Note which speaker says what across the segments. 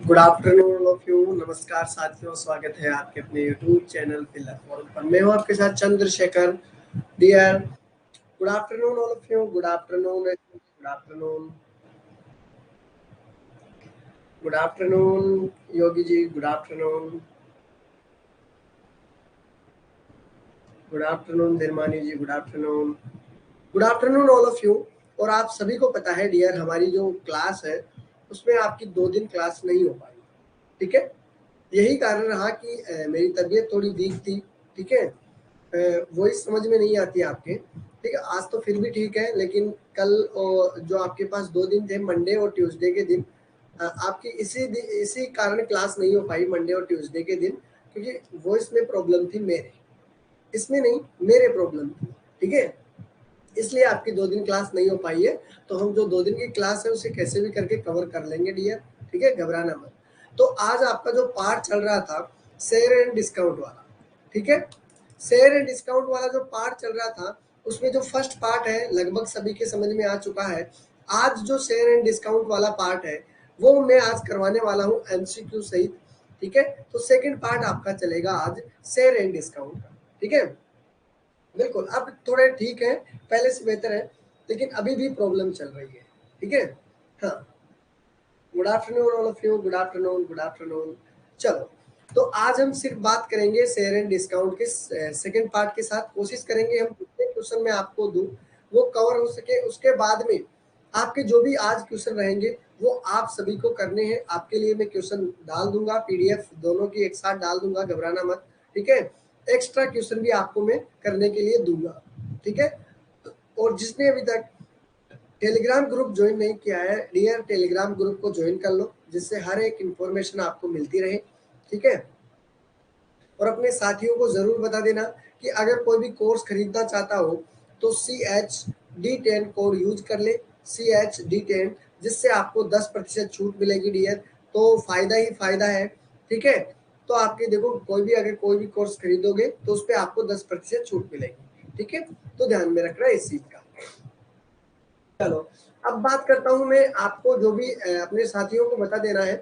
Speaker 1: Good afternoon all of you. नमस्कार साथियों, स्वागत है आपके अपने यूट्यूब चैनल फिलर फोरम पर। मैं हूं आपके साथ Chandrashekhar. Dear good afternoon all of you. Good afternoon, good afternoon, good afternoon Yogi ji. Good afternoon, good afternoon Dhirmani ji. Good afternoon, good afternoon all of you. और आप सभी को पता है डियर, हमारी जो क्लास है उसमें आपकी 2 दिन क्लास नहीं हो पाई। ठीक है, यही कारण रहा कि मेरी तबीयत थोड़ी वीक थी। ठीक है, वॉइस समझ में नहीं आती आपके। ठीक है, आज तो फिर भी ठीक है, लेकिन कल जो आपके पास 2 दिन थे, मंडे और ट्यूसडे के दिन, आपकी इसी कारण क्लास नहीं हो पाई मंडे और ट्यूसडे के दिन, क्योंकि वॉइस में प्रॉब्लम थी मेरे, इसमें नहीं, मेरे प्रॉब्लम थी। ठीक है, इसलिए आपकी 2 दिन क्लास नहीं हो पाई है। तो हम जो 2 दिन की क्लास है उसे कैसे भी करके कवर कर लेंगे डियर। ठीक है, घबराना मत। तो आज आपका जो पार्ट चल रहा था शेयर एंड डिस्काउंट वाला, ठीक है, शेयर एंड डिस्काउंट वाला जो पार्ट चल रहा था उसमें जो फर्स्ट पार्ट है लगभग सभी के समझ में आ चुका है। आज जो शेयर एंड डिस्काउंट वाला पार्ट है वो मैं आज करवाने वाला हूँ एमसीक्यू सहित। ठीक है, तो सेकंड पार्ट आपका चलेगा आज शेयर एंड डिस्काउंट का। ठीक है, बिल्कुल, अब थोड़े ठीक है, पहले से बेहतर है, लेकिन अभी भी प्रॉब्लम चल रही है। ठीक है, हाँ, good afternoon all of you. Good afternoon, good afternoon. चलो, तो आज हम सिर्फ बात करेंगे शेयर एंड डिस्काउंट के सेकंड पार्ट के साथ। कोशिश करेंगे हम जितने क्वेश्चन मैं आपको दूं वो कवर हो सके। उसके बाद में आपके जो भी आज क्वेश्चन रहेंगे वो आप सभी को करने हैं। आपके लिए मैं क्वेश्चन डाल दूंगा, पीडीएफ दोनों की एक साथ डाल दूंगा, घबराना मत। ठीक है, एक्स्ट्रा क्वेश्चन भी आपको मैं करने के लिए दूंगा। ठीक है, और जिसने अभी तक टेलीग्राम ग्रुप ज्वाइन नहीं किया है डियर, टेलीग्राम ग्रुप को ज्वाइन कर लो, जिससे हर एक इंफॉर्मेशन आपको मिलती रहे। ठीक है, और अपने साथियों को जरूर बता देना कि अगर कोई भी कोर्स खरीदना चाहता हो तो CHD10 कोड यूज कर ले, CHD10, जिससे आपको 10% छूट मिलेगी डियर। तो फायदा ही फायदा है। ठीक है, तो आपके देखो, कोई भी कोर्स खरीदोगे तो उस पर आपको 10% छूट मिलेगी। ठीक है, तो ध्यान में रखना इस चीज का। चलो, अब बात करता हूं मैं आपको, जो भी अपने साथियों को बता देना है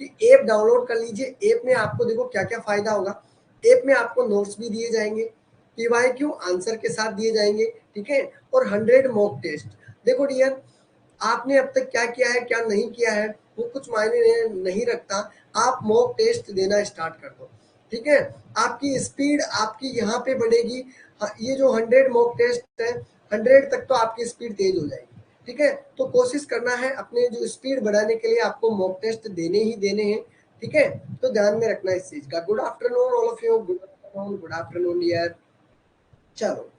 Speaker 1: कि ऐप डाउनलोड कर लीजिए। ऐप में आपको देखो क्या क्या फायदा होगा। ऐप में आपको नोट्स भी दिए जाएंगे, PYQ आंसर के साथ दिए जाएंगे। ठीक है, और 100 मॉक टेस्ट। देखो डियर, आपने अब तक क्या किया है क्या नहीं किया है वो कुछ मायने नहीं रखता। आप मॉक टेस्ट देना स्टार्ट कर दो। ठीक है, आपकी स्पीड आपकी यहाँ पे बढ़ेगी। हाँ, ये जो 100 मॉक टेस्ट है, 100 तक तो आपकी स्पीड तेज हो जाएगी। ठीक है, तो कोशिश करना है अपने जो स्पीड बढ़ाने के लिए आपको मॉक टेस्ट देने ही देने हैं। ठीक है, तो ध्यान में रखना इस चीज का। Good afternoon all of you. Good afternoon, good afternoon यार। चलो,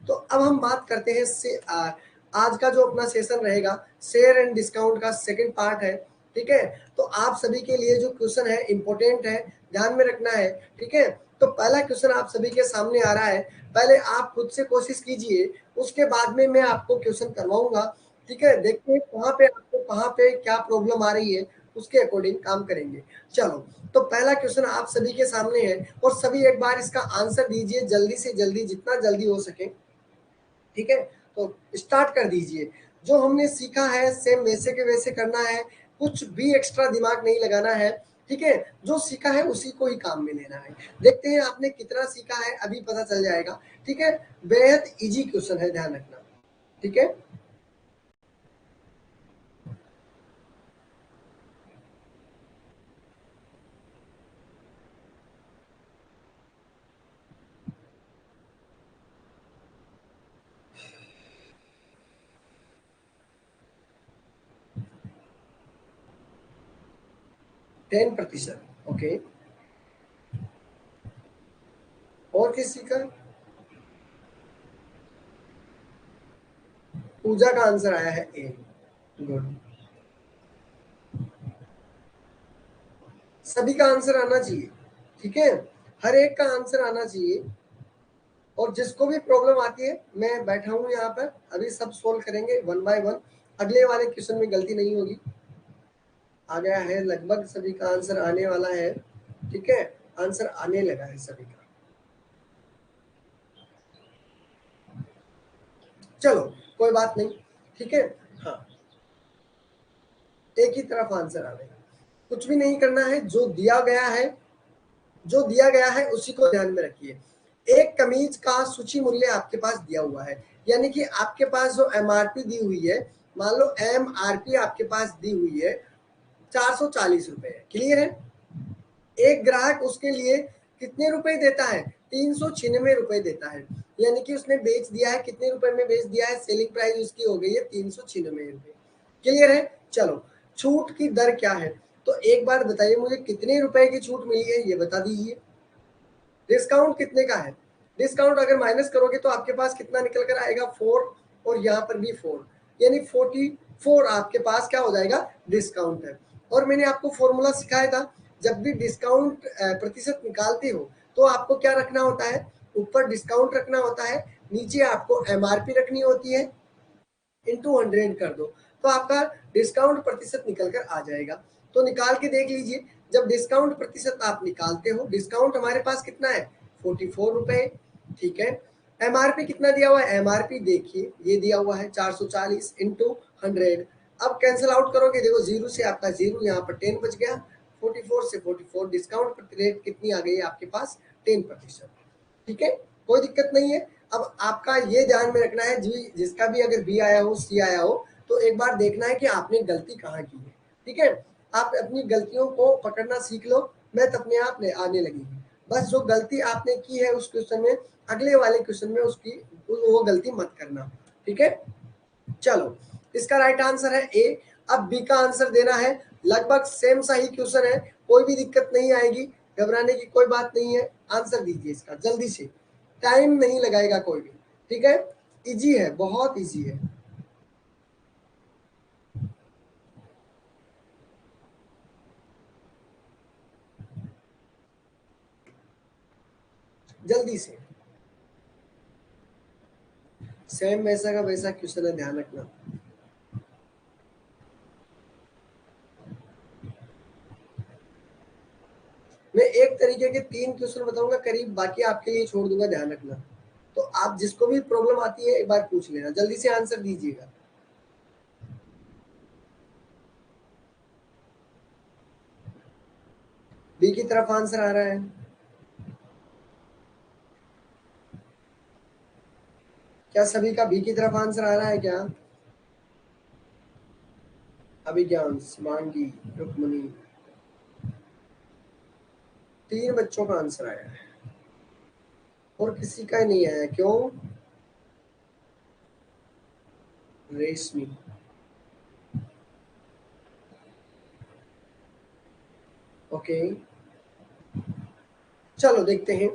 Speaker 1: तो अब हम बात करते हैं आज का जो अपना सेशन रहेगा शेयर एंड डिस्काउंट का सेकंड पार्ट है। ठीक है, तो आप सभी के लिए जो क्वेश्चन है इंपॉर्टेंट है, ध्यान में रखना है। ठीक है, तो पहला क्वेश्चन आप सभी के सामने आ रहा है। पहले आप खुद से कोशिश कीजिए, उसके बाद में मैं आपको क्वेश्चन करवाऊंगा। ठीक है, देखते हैं कहाँ पे आपको कहाँ पे क्या प्रॉब्लम आ रही है, उसके अकॉर्डिंग काम करेंगे। चलो, तो पहला क्वेश्चन आप सभी के सामने है और सभी एक बार इसका आंसर दीजिए जल्दी से जल्दी, जितना जल्दी हो सके। ठीक है, तो स्टार्ट कर दीजिए। जो हमने सीखा है सेम वैसे के वैसे करना है, कुछ भी एक्स्ट्रा दिमाग नहीं लगाना है। ठीक है, जो सीखा है उसी को ही काम में लेना है। देखते हैं आपने कितना सीखा है, अभी पता चल जाएगा। ठीक है, बेहद इजी क्वेश्चन है, ध्यान रखना। ठीक है, 10%। ओके, और किसी का? पूजा का आंसर आया है ए। गुड, सभी का आंसर आना चाहिए। ठीक है, हर एक का आंसर आना चाहिए। और जिसको भी प्रॉब्लम आती है, मैं बैठा हूँ यहाँ पर, अभी सब सोल्व करेंगे वन बाय वन। अगले वाले क्वेश्चन में गलती नहीं होगी। आ गया है, लगभग सभी का आंसर आने वाला है। ठीक है, आंसर आने लगा है सभी का। चलो, कोई बात नहीं। ठीक है, हाँ, एक ही तरफ आंसर आएगा। कुछ भी नहीं करना है, जो दिया गया है उसी को ध्यान में रखिए। एक कमीज का सूची मूल्य आपके पास दिया हुआ है, यानी कि आपके पास जो एमआरपी दी हुई है, मान लो एमआरपी आपके पास दी हुई है 440 रुपए है, क्लियर है। एक ग्राहक उसके लिए कितने रुपए देता है, 396 रुपए देता है, यानी कि उसने बेच दिया है, कितने रुपए में बेच दिया है, सेलिंग प्राइस उसकी हो गई है 396 रुपए, क्लियर है। चलो, छूट की दर क्या है, तो एक बार बताइए मुझे कितने रुपए की छूट मिली है ये बता दीजिए। डिस्काउंट कितने का है, डिस्काउंट अगर माइनस करोगे तो आपके पास कितना निकल कर आएगा, 4, और यहाँ पर भी 4, यानी 44 आपके पास क्या हो जाएगा, डिस्काउंट है। और मैंने आपको फॉर्मूला सिखाया था, जब भी डिस्काउंट प्रतिशत निकालते हो तो आपको क्या रखना होता है, ऊपर डिस्काउंट रखना होता है, नीचे आपको एमआरपी रखनी होती है, इंटू 100 कर दो, तो आपका डिस्काउंट प्रतिशत निकल कर आ जाएगा। तो निकाल के देख लीजिए, जब डिस्काउंट प्रतिशत आप निकालते हो, डिस्काउंट हमारे पास कितना है, 44 रुपए, ठीक है। एमआरपी कितना दिया हुआ है, एमआरपी देखिए ये दिया हुआ है 440 इंटू 100। अब कैंसिल आउट करोगे, देखो जीरो से आपका जीरो, यहाँ पर 10 बच गया, 44 से 44, डिस्काउंट रेट कितनी आ गई है आपके पास, 10%, ठीक है, कोई दिक्कत नहीं है। अब आपका ये ध्यान में रखना है, जी जिसका भी अगर बी आया हो, सी आया हो, तो एक बार देखना है कि आपने गलती कहाँ की है, ठीक है। आप अपनी गलतियों को पकड़ना सीख लो, मैथ अपने आप आने लगेगी। बस जो गलती आपने की है उस क्वेश्चन में, अगले वाले क्वेश्चन में उसकी वो गलती मत करना, ठीक है। चलो, इसका राइट आंसर है ए। अब बी का आंसर देना है, लगभग सेम सा ही क्वेश्चन है, कोई भी दिक्कत नहीं आएगी, घबराने की कोई बात नहीं है। आंसर दीजिए इसका जल्दी से, टाइम नहीं लगाएगा कोई भी, ठीक है, इजी है, बहुत इजी है। जल्दी से, सेम वैसा का वैसा क्वेश्चन है, ध्यान रखना। मैं एक तरीके के 3 क्वेश्चन बताऊंगा करीब, बाकी आपके लिए छोड़ दूंगा, ध्यान रखना। तो आप जिसको भी प्रॉब्लम आती है एक बार पूछ लेना, जल्दी से आंसर दीजिएगा। बी की तरफ आंसर आ रहा है, क्या सभी का बी की तरफ आंसर आ रहा है क्या, अभिज्ञान, शिवांगी, रुक्मणी, 3 बच्चों का आंसर आया है और किसी का ही नहीं आया, क्यों, रेशमी, ओके। चलो देखते हैं,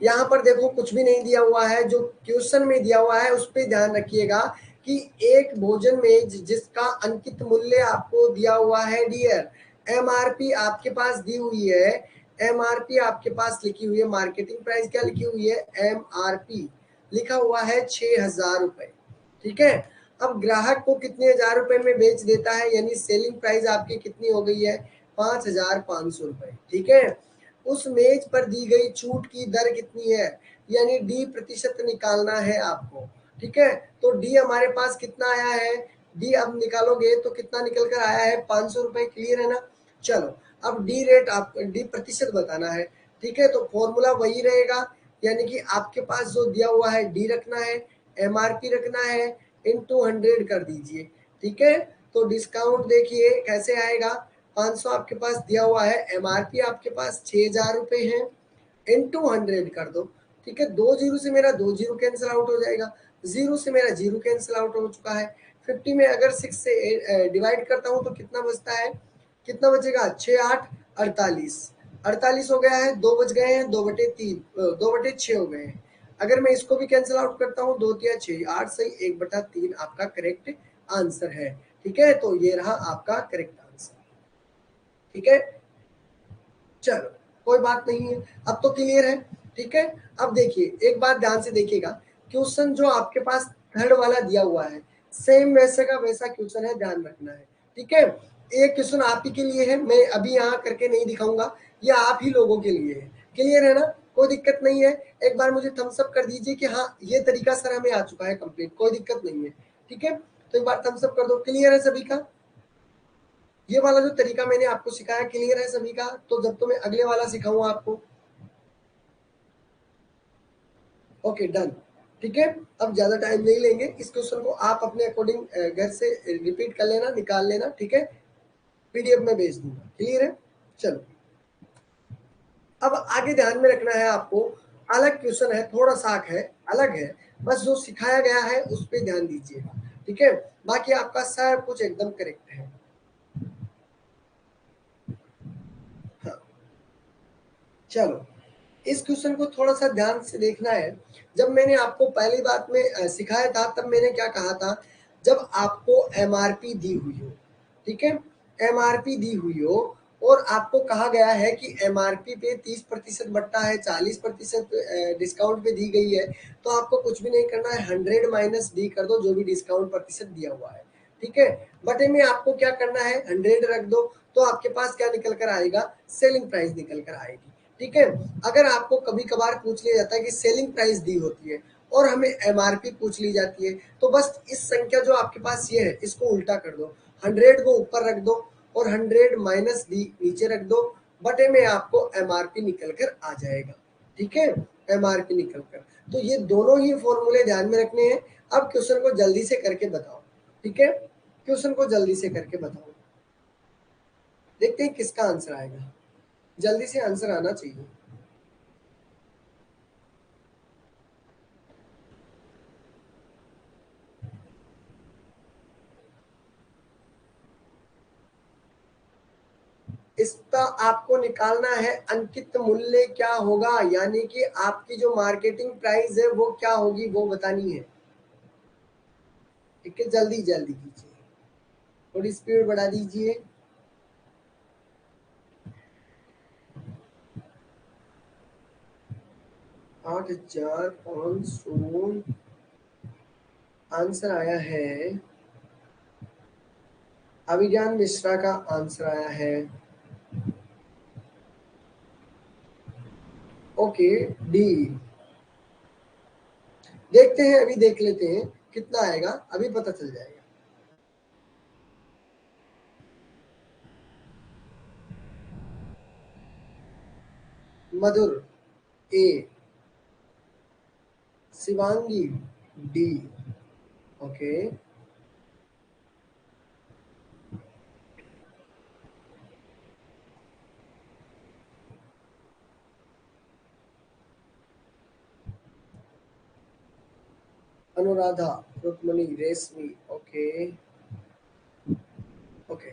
Speaker 1: यहाँ पर देखो कुछ भी नहीं दिया हुआ है, जो क्वेश्चन में दिया हुआ है उस पर ध्यान रखिएगा कि एक भोजन में जिसका अंकित मूल्य आपको दिया हुआ है डियर, एमआरपी आपके पास दी हुई है, एमआरपी आपके पास लिखी हुई है, मार्केटिंग प्राइस क्या लिखी हुई है, एमआरपी लिखा हुआ है 6,000 रुपए, ठीक है। अब ग्राहक को कितने हजार रुपए में बेच देता है, यानी सेलिंग प्राइस आपकी कितनी हो गई है, 5,500 रुपए, ठीक है। उस मेज पर दी गई छूट की दर कितनी है, यानी डी प्रतिशत निकालना है आपको, ठीक है। तो डी हमारे पास कितना आया है, डी अब निकालोगे तो कितना निकल कर आया है, 500 रुपए, क्लियर है ना। चलो, अब डी रेट, आप डी प्रतिशत बताना है, ठीक है। तो फॉर्मूला वही रहेगा, यानी कि आपके पास जो दिया हुआ है डी रखना है, एमआरपी रखना है, इंटू 100 कर दीजिए, ठीक है। तो डिस्काउंट देखिए कैसे आएगा, 500 आपके पास दिया हुआ है, एमआरपी आपके पास 6,000 रुपए है, इंटू 100 कर दो, ठीक है। 2 जीरो से मेरा 2 जीरो कैंसिल आउट हो जाएगा, जीरो से मेरा जीरो कैंसिल आउट हो चुका है। 50 में अगर 6 से डिवाइड करता हूँ तो कितना बचता है, कितना बचेगा, 6 8 48, 48 हो गया है, 2 बच गए हैं, 2/3, 2/6 हो गए हैं। अगर मैं इसको भी कैंसिल आउट करता हूँ, 2 तिया 6, 8 सही 1/3 आपका करेक्ट आंसर है, ठीक है। तो ये रहा आपका करेक्ट आंसर, ठीक है। चलो, कोई बात नहीं है, अब तो क्लियर है, ठीक है। अब देखिए एक बात ध्यान से देखिएगा, क्वेश्चन जो आपके पास थर्ड वाला दिया हुआ है, सेम वैसे का वैसा क्वेश्चन है, ध्यान रखना है, ठीक है। एक क्वेश्चन आप ही के लिए है, मैं अभी यहाँ करके नहीं दिखाऊंगा, ये आप ही लोगों के लिए है, क्लियर है ना, कोई दिक्कत नहीं है। एक बार मुझे थम्स अप कर दीजिए कि हाँ ये तरीका सर हमें आ चुका है कंप्लीट, कोई दिक्कत नहीं है, ठीक है। तो एक बार थम्स अप कर दो, क्लियर है सभी का। ये वाला जो तरीका मैंने आपको सिखाया क्लियर है सभी का? तो जब तो मैं अगले वाला सिखाऊंगा आपको। ओके डन, ठीक है। अब ज्यादा टाइम नहीं लेंगे, इस क्वेश्चन को आप अपने अकॉर्डिंग घर से रिपीट कर लेना, निकाल लेना, ठीक है। पीडीएफ में भेज दूंगा, क्लियर है। चलो अब आगे ध्यान में रखना है आपको, अलग क्वेश्चन है, थोड़ा सा है, अलग है, बस जो सिखाया गया है उस पर ध्यान दीजिएगा, ठीक है। बाकी आपका सब कुछ एकदम करेक्ट है। हाँ चलो, इस क्वेश्चन को थोड़ा सा ध्यान से देखना है। जब मैंने आपको पहली बात में सिखाया था, तब मैंने क्या कहा था, जब आपको एमआरपी दी हुई हो, ठीक है, एमआरपी दी हुई हो और आपको कहा गया है कि एमआरपी पे 30% बट्टा है, 40% डिस्काउंट पे दी गई है, तो आपको कुछ भी नहीं करना है, 100 माइनस डी कर दो जो भी डिस्काउंट प्रतिशत दिया हुआ है, ठीक है। बटे में आपको क्या करना है, 100 रख दो, तो आपके पास क्या निकल कर आएगा, सेलिंग प्राइस निकल कर आएगी, ठीक है। अगर आपको कभी कभार पूछ लिया जाता है कि सेलिंग प्राइस दी होती है और हमें एमआरपी पूछ ली जाती है, तो बस इस संख्या जो आपके पास ये है इसको उल्टा कर दो, 100 को ऊपर रख दो और 100 माइनस डी नीचे रख दो, बटे में आपको एमआरपी निकल कर आ जाएगा, ठीक है, एमआरपी निकल कर। तो ये दोनों ही फॉर्मूले ध्यान में रखने हैं। अब क्वेश्चन को जल्दी से करके बताओ, ठीक है, क्वेश्चन को जल्दी से करके बताओ, देखते हैं किसका आंसर आएगा, जल्दी से आंसर आना चाहिए। इसका आपको निकालना है अंकित मूल्य क्या होगा, यानी कि आपकी जो मार्केटिंग प्राइस है वो क्या होगी, वो बतानी है, ठीक है। जल्दी जल्दी कीजिए, थोड़ी स्पीड बढ़ा दीजिए। 8,500 आंसर आया है, अभिज्ञान मिश्रा का आंसर आया है, ओके डी। देखते हैं, अभी देख लेते हैं कितना आएगा, अभी पता चल जाएगा। मधुर ए, शिवांगी डी, ओके। अनुराधा, रुक्मणी, रेशमी, ओके ओके।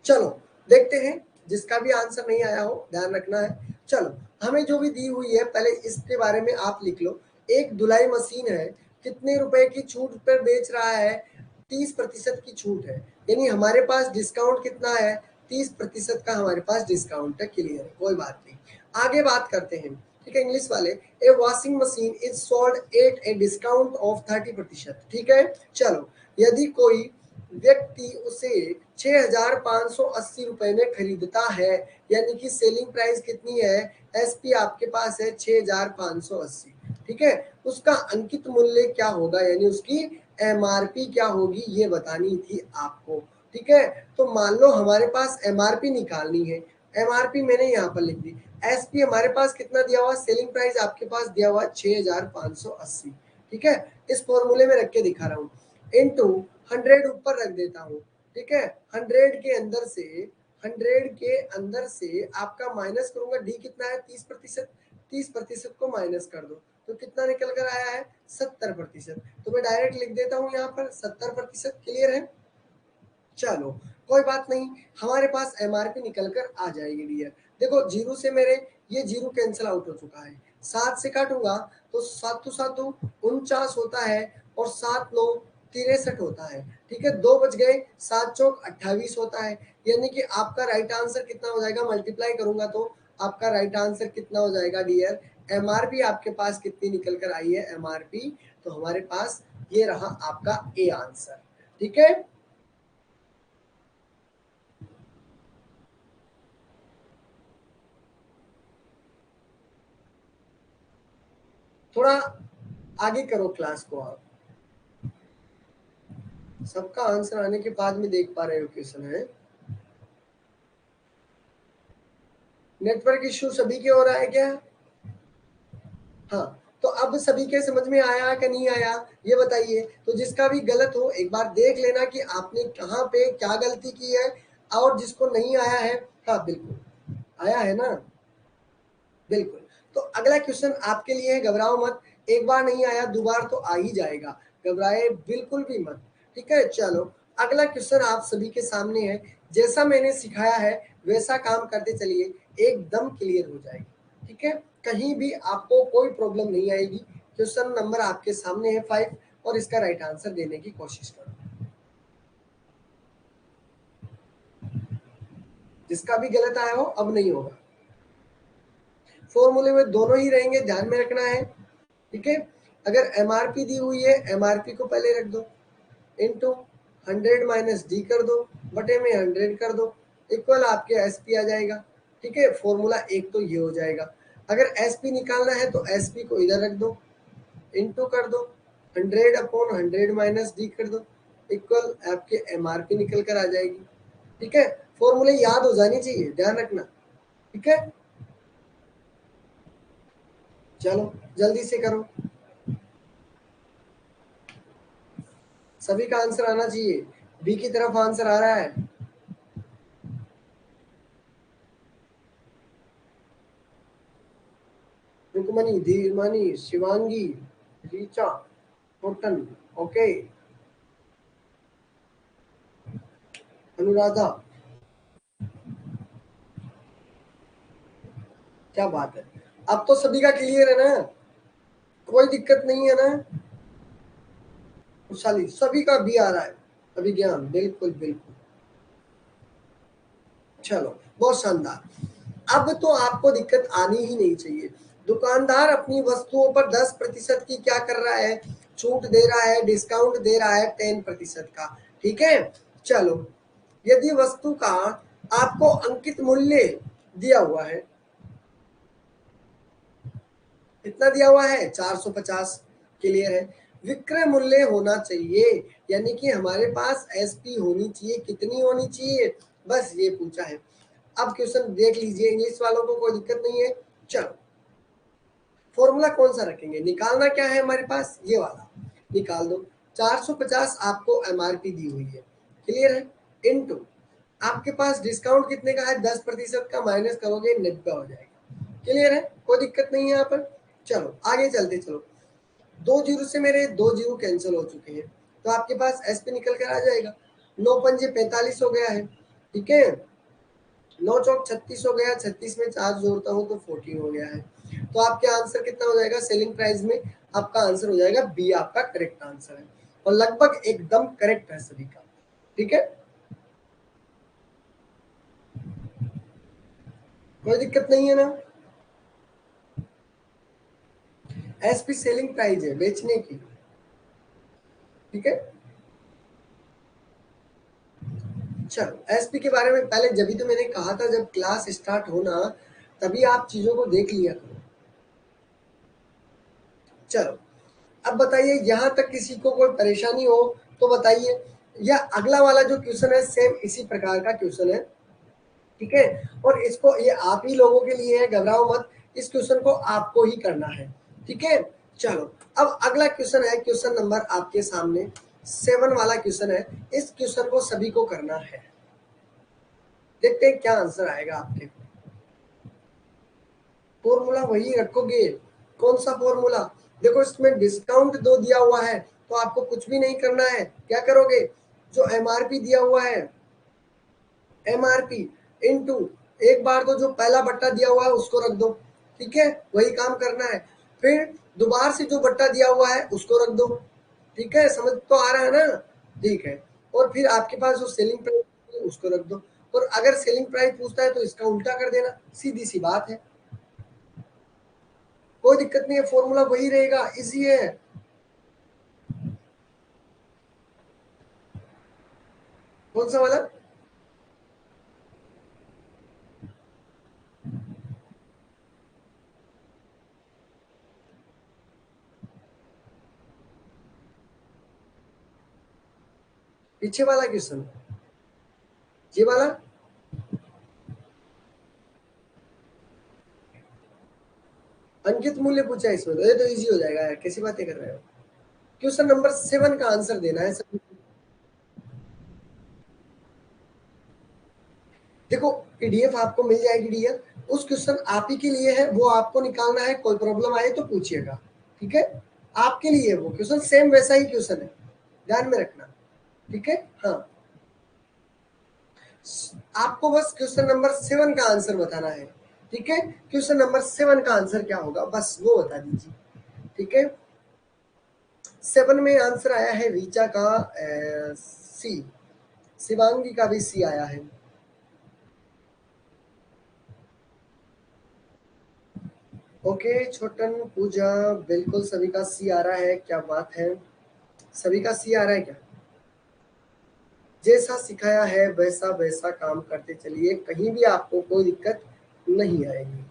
Speaker 1: चलो देखते हैं, जिसका भी आंसर नहीं आया हो ध्यान रखना है। चलो हमें जो भी दी हुई है पहले इसके बारे में आप लिख लो। एक धुलाई मशीन है, कितने रुपए की छूट पर बेच रहा है, 30% की छूट है, यानी हमारे पास डिस्काउंट कितना है, 30% का हमारे पास डिस्काउंट है, क्लियर है, कोई बात नहीं। आगे बात करते हैं, ठीक है, इंग्लिश वाले। A washing machine is sold at a discount of 30%, ठीक है। चलो यदि कोई व्यक्ति उसे 6,580 रुपए में खरीदता है, यानी कि सेलिंग प्राइस कितनी है, एसपी आपके पास है 6,580, ठीक है। उसका अंकित मूल्य क्या होगा, यानी उसकी एमआरपी क्या होगी, ये बतानी थी आपको, ठीक है। तो मान लो हमारे पास एमआरपी निकालनी है, एमआरपी मैंने यहाँ पर लिख दी, एसपी हमारे पास कितना दिया हुआ, सेलिंग प्राइस आपके पास दिया हुआ 6,580, ठीक है। इस फॉर्मूले में रख के दिखा रहा हूँ, इनटू 100 ऊपर रख देता हूँ, ठीक है। 100 के अंदर से आपका माइनस करूंगा, डी कितना है, 30%, 30% को माइनस कर दो तो कितना निकल कर आया है, 70%। तो मैं डायरेक्ट लिख देता हूँ यहाँ पर 70%, क्लियर है। चलो कोई बात नहीं, हमारे पास एमआरपी निकल कर आ जाएगी डियर। देखो जीरो से मेरे ये जीरो कैंसिल आउट हो चुका है, 7 से काटूंगा तो 7 49 होता है और 7 9 63 होता है, ठीक है। 2 बच गए, 7 चौक 28 होता है, यानी कि आपका राइट आंसर कितना हो जाएगा, मल्टीप्लाई करूंगा तो आपका राइट आंसर कितना हो जाएगा डियर, एमआरपी आपके पास कितनी निकल कर आई है, एमआरपी तो हमारे पास ये रहा आपका ए आंसर, ठीक है। थोड़ा आगे करो क्लास को आप, सबका आंसर आने के बाद में देख पा रहे हो क्वेश्चन है। नेटवर्क इश्यू सभी के हो रहा है क्या? हाँ, तो अब सभी के समझ में आया कि नहीं आया ये बताइए। तो जिसका भी गलत हो एक बार देख लेना कि आपने कहाँ पे क्या गलती की है, और जिसको नहीं आया है, हाँ बिल्कुल आया है ना, बिल्कुल। तो अगला क्वेश्चन आपके लिए है, घबराओ मत, एक बार नहीं आया दोबारा तो आ ही जाएगा, घबराए बिल्कुल भी मत। ठीक है, चलो अगला क्वेश्चन आप सभी के सामने है। जैसा मैंने सिखाया है वैसा काम करते चलिए, एकदम क्लियर हो जाएगी। ठीक है, कहीं भी आपको कोई प्रॉब्लम नहीं आएगी। क्वेश्चन नंबर आपके सामने है 5, और इसका राइट आंसर देने की कोशिश करो। जिसका भी गलत आया हो अब नहीं होगा, फॉर्मूले में दोनों ही रहेंगे, ध्यान में रखना है। ठीक है, अगर एमआरपी दी हुई है एमआरपी को पहले रख दो, इंटू 100 माइनस डी कर दो, बटे में 100 कर दो, इक्वल आपके एसपी आ जाएगा। ठीक है, फॉर्मूला एक तो ये हो जाएगा। अगर एसपी निकालना है तो एसपी को इधर रख दो, इंटू कर दो, 100 अपॉन 100 माइनस डी कर दो, इक्वल आपके एमआरपी निकल कर आ जाएगी। ठीक है, फॉर्मूले याद हो जानी चाहिए, ध्यान रखना। ठीक है, चलो जल्दी से करो, सभी का आंसर आना चाहिए। बी की तरफ आंसर आ रहा है। रुकमणी, धीरमणि, शिवांगी, रीचा, टोटन, ओके, अनुराधा, क्या बात है। अब तो सभी का क्लियर है ना, कोई दिक्कत नहीं है ना? खुशहाली, सभी का भी आ रहा है, अभिज्ञान, बिल्कुल बिल्कुल। चलो बहुत शानदार, अब तो आपको दिक्कत आनी ही नहीं चाहिए। दुकानदार अपनी वस्तुओं पर 10% की क्या कर रहा है, छूट दे रहा है, डिस्काउंट दे रहा है 10% का। ठीक है, चलो यदि वस्तु का आपको अंकित मूल्य दिया हुआ है, कितना दिया हुआ है 450, क्लियर है। विक्रय मूल्य होना चाहिए, यानी कि हमारे पास एसपी होनी चाहिए, कितनी होनी चाहिए, बस ये पूछा है। अब क्वेश्चन देख लीजिए, इंग्लिश वालों को कोई दिक्कत नहीं है। चलो फॉर्मूला कौन सा रखेंगे, निकालना क्या है हमारे पास, ये वाला निकाल दो। 450 आपको एमआरपी दी हुई है, क्लियर है, इनटू आपके पास डिस्काउंट कितने का है, 10% का, माइनस करोगे 90 हो जाएगा। क्लियर है, कोई दिक्कत नहीं है यहाँ पर। चलो आगे चलते, चलो 2 जीरो से मेरे 2 जीरो कैंसिल हो चुके हैं, तो आपके पास एस पे निकल कर आ जाएगा। 9 पंजे 45 हो गया है। ठीक है, 9 चौक 36 हो गया, 36 में 4 जोड़ता हूँ तो 14 हो गया है। तो आपके आंसर कितना हो जाएगा सेलिंग प्राइस में, आपका आंसर हो जाएगा बी, आपका करेक्ट आंसर है, और लगभग एकदम करेक्ट है सभी का। ठीक है, कोई दिक्कत नहीं है ना? एसपी सेलिंग प्राइस है, बेचने की। ठीक है, चलो एसपी के बारे में पहले, जब भी तो मैंने कहा था जब क्लास स्टार्ट होना तभी आप चीजों को देख लिया करो। चलो अब बताइए, यहाँ तक किसी को कोई परेशानी हो तो बताइए, या अगला वाला जो क्वेश्चन है सेम इसी प्रकार का क्वेश्चन है। ठीक है, और इसको ये आप ही लोगों के लिए है, घबराओ मत, इस क्वेश्चन को आपको ही करना है। ठीक है, चलो अब अगला क्वेश्चन है, क्वेश्चन नंबर आपके सामने 7 वाला क्वेश्चन है। इस क्वेश्चन को सभी को करना है, देखते हैं क्या आंसर आएगा आपके। फॉर्मूला वही रखोगे, कौन सा फॉर्मूला, देखो इसमें डिस्काउंट दो दिया हुआ है, तो आपको कुछ भी नहीं करना है, क्या करोगे, जो एमआरपी दिया हुआ है, एमआरपी इनटू एक बार तो जो पहला बट्टा दिया हुआ है उसको रख दो। ठीक है, वही काम करना है। फिर दोबारा से जो बट्टा दिया हुआ है उसको रख दो। ठीक है, समझ तो आ रहा है ना? ठीक है, और फिर आपके पास जो सेलिंग प्राइस है उसको रख दो, और अगर सेलिंग प्राइस पूछता है तो इसका उल्टा कर देना, सीधी सी बात है, कोई दिक्कत नहीं है, फॉर्मूला वही रहेगा, इजी है। कौन सा वाला? पीछे वाला क्वेश्चन, ये वाला? अंकित मूल्य पूछा है इसमें, तो ये तो इजी हो जाएगा यार, कैसी बातें कर रहे हो। क्वेश्चन नंबर 7 का आंसर देना है सभी। देखो पीडीएफ आपको मिल जाएगी डीएफ, उस क्वेश्चन आप ही के लिए है, वो आपको निकालना है, कोई प्रॉब्लम आए तो पूछिएगा, ठीक है। आपके लिए वो क्वेश्चन सेम वैसा ही क्वेश्चन है, ध्यान में रखना, ठीक है। हाँ, आपको बस क्वेश्चन नंबर 7 का आंसर बताना है, ठीक है। क्वेश्चन नंबर 7 का आंसर क्या होगा बस वो बता दीजिए, ठीक है। 7 में आंसर आया है रीचा का सी, शिवांगी का भी सी आया है। ओके छोटन पूजा, बिल्कुल सभी का सी आ रहा है, क्या बात है, सभी का सी आ रहा है क्या। जैसा सिखाया है वैसा वैसा काम करते चलिए, कहीं भी आपको कोई दिक्कत नहीं आएगी।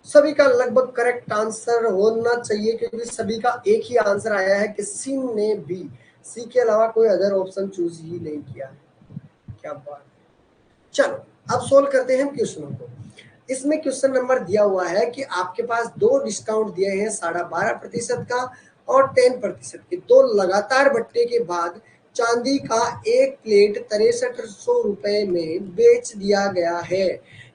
Speaker 1: सभी का लगभग करेक्ट आंसर होना चाहिए, क्योंकि सभी का एक ही आंसर आया है, किसी ने भी सी के अलावा कोई अदर ऑप्शन चूज ही नहीं किया है, क्या बात है। चलो अब सोल्व करते हैं क्वेश्चनों को। इसमें क्वेश्चन नंबर दिया हुआ है कि आपके पास दो डिस्काउंट दिए हैं 12.5% का और 10% के, दो लगातार बट्टे के बाद चांदी का एक प्लेट 6300 रुपए में बेच दिया गया है,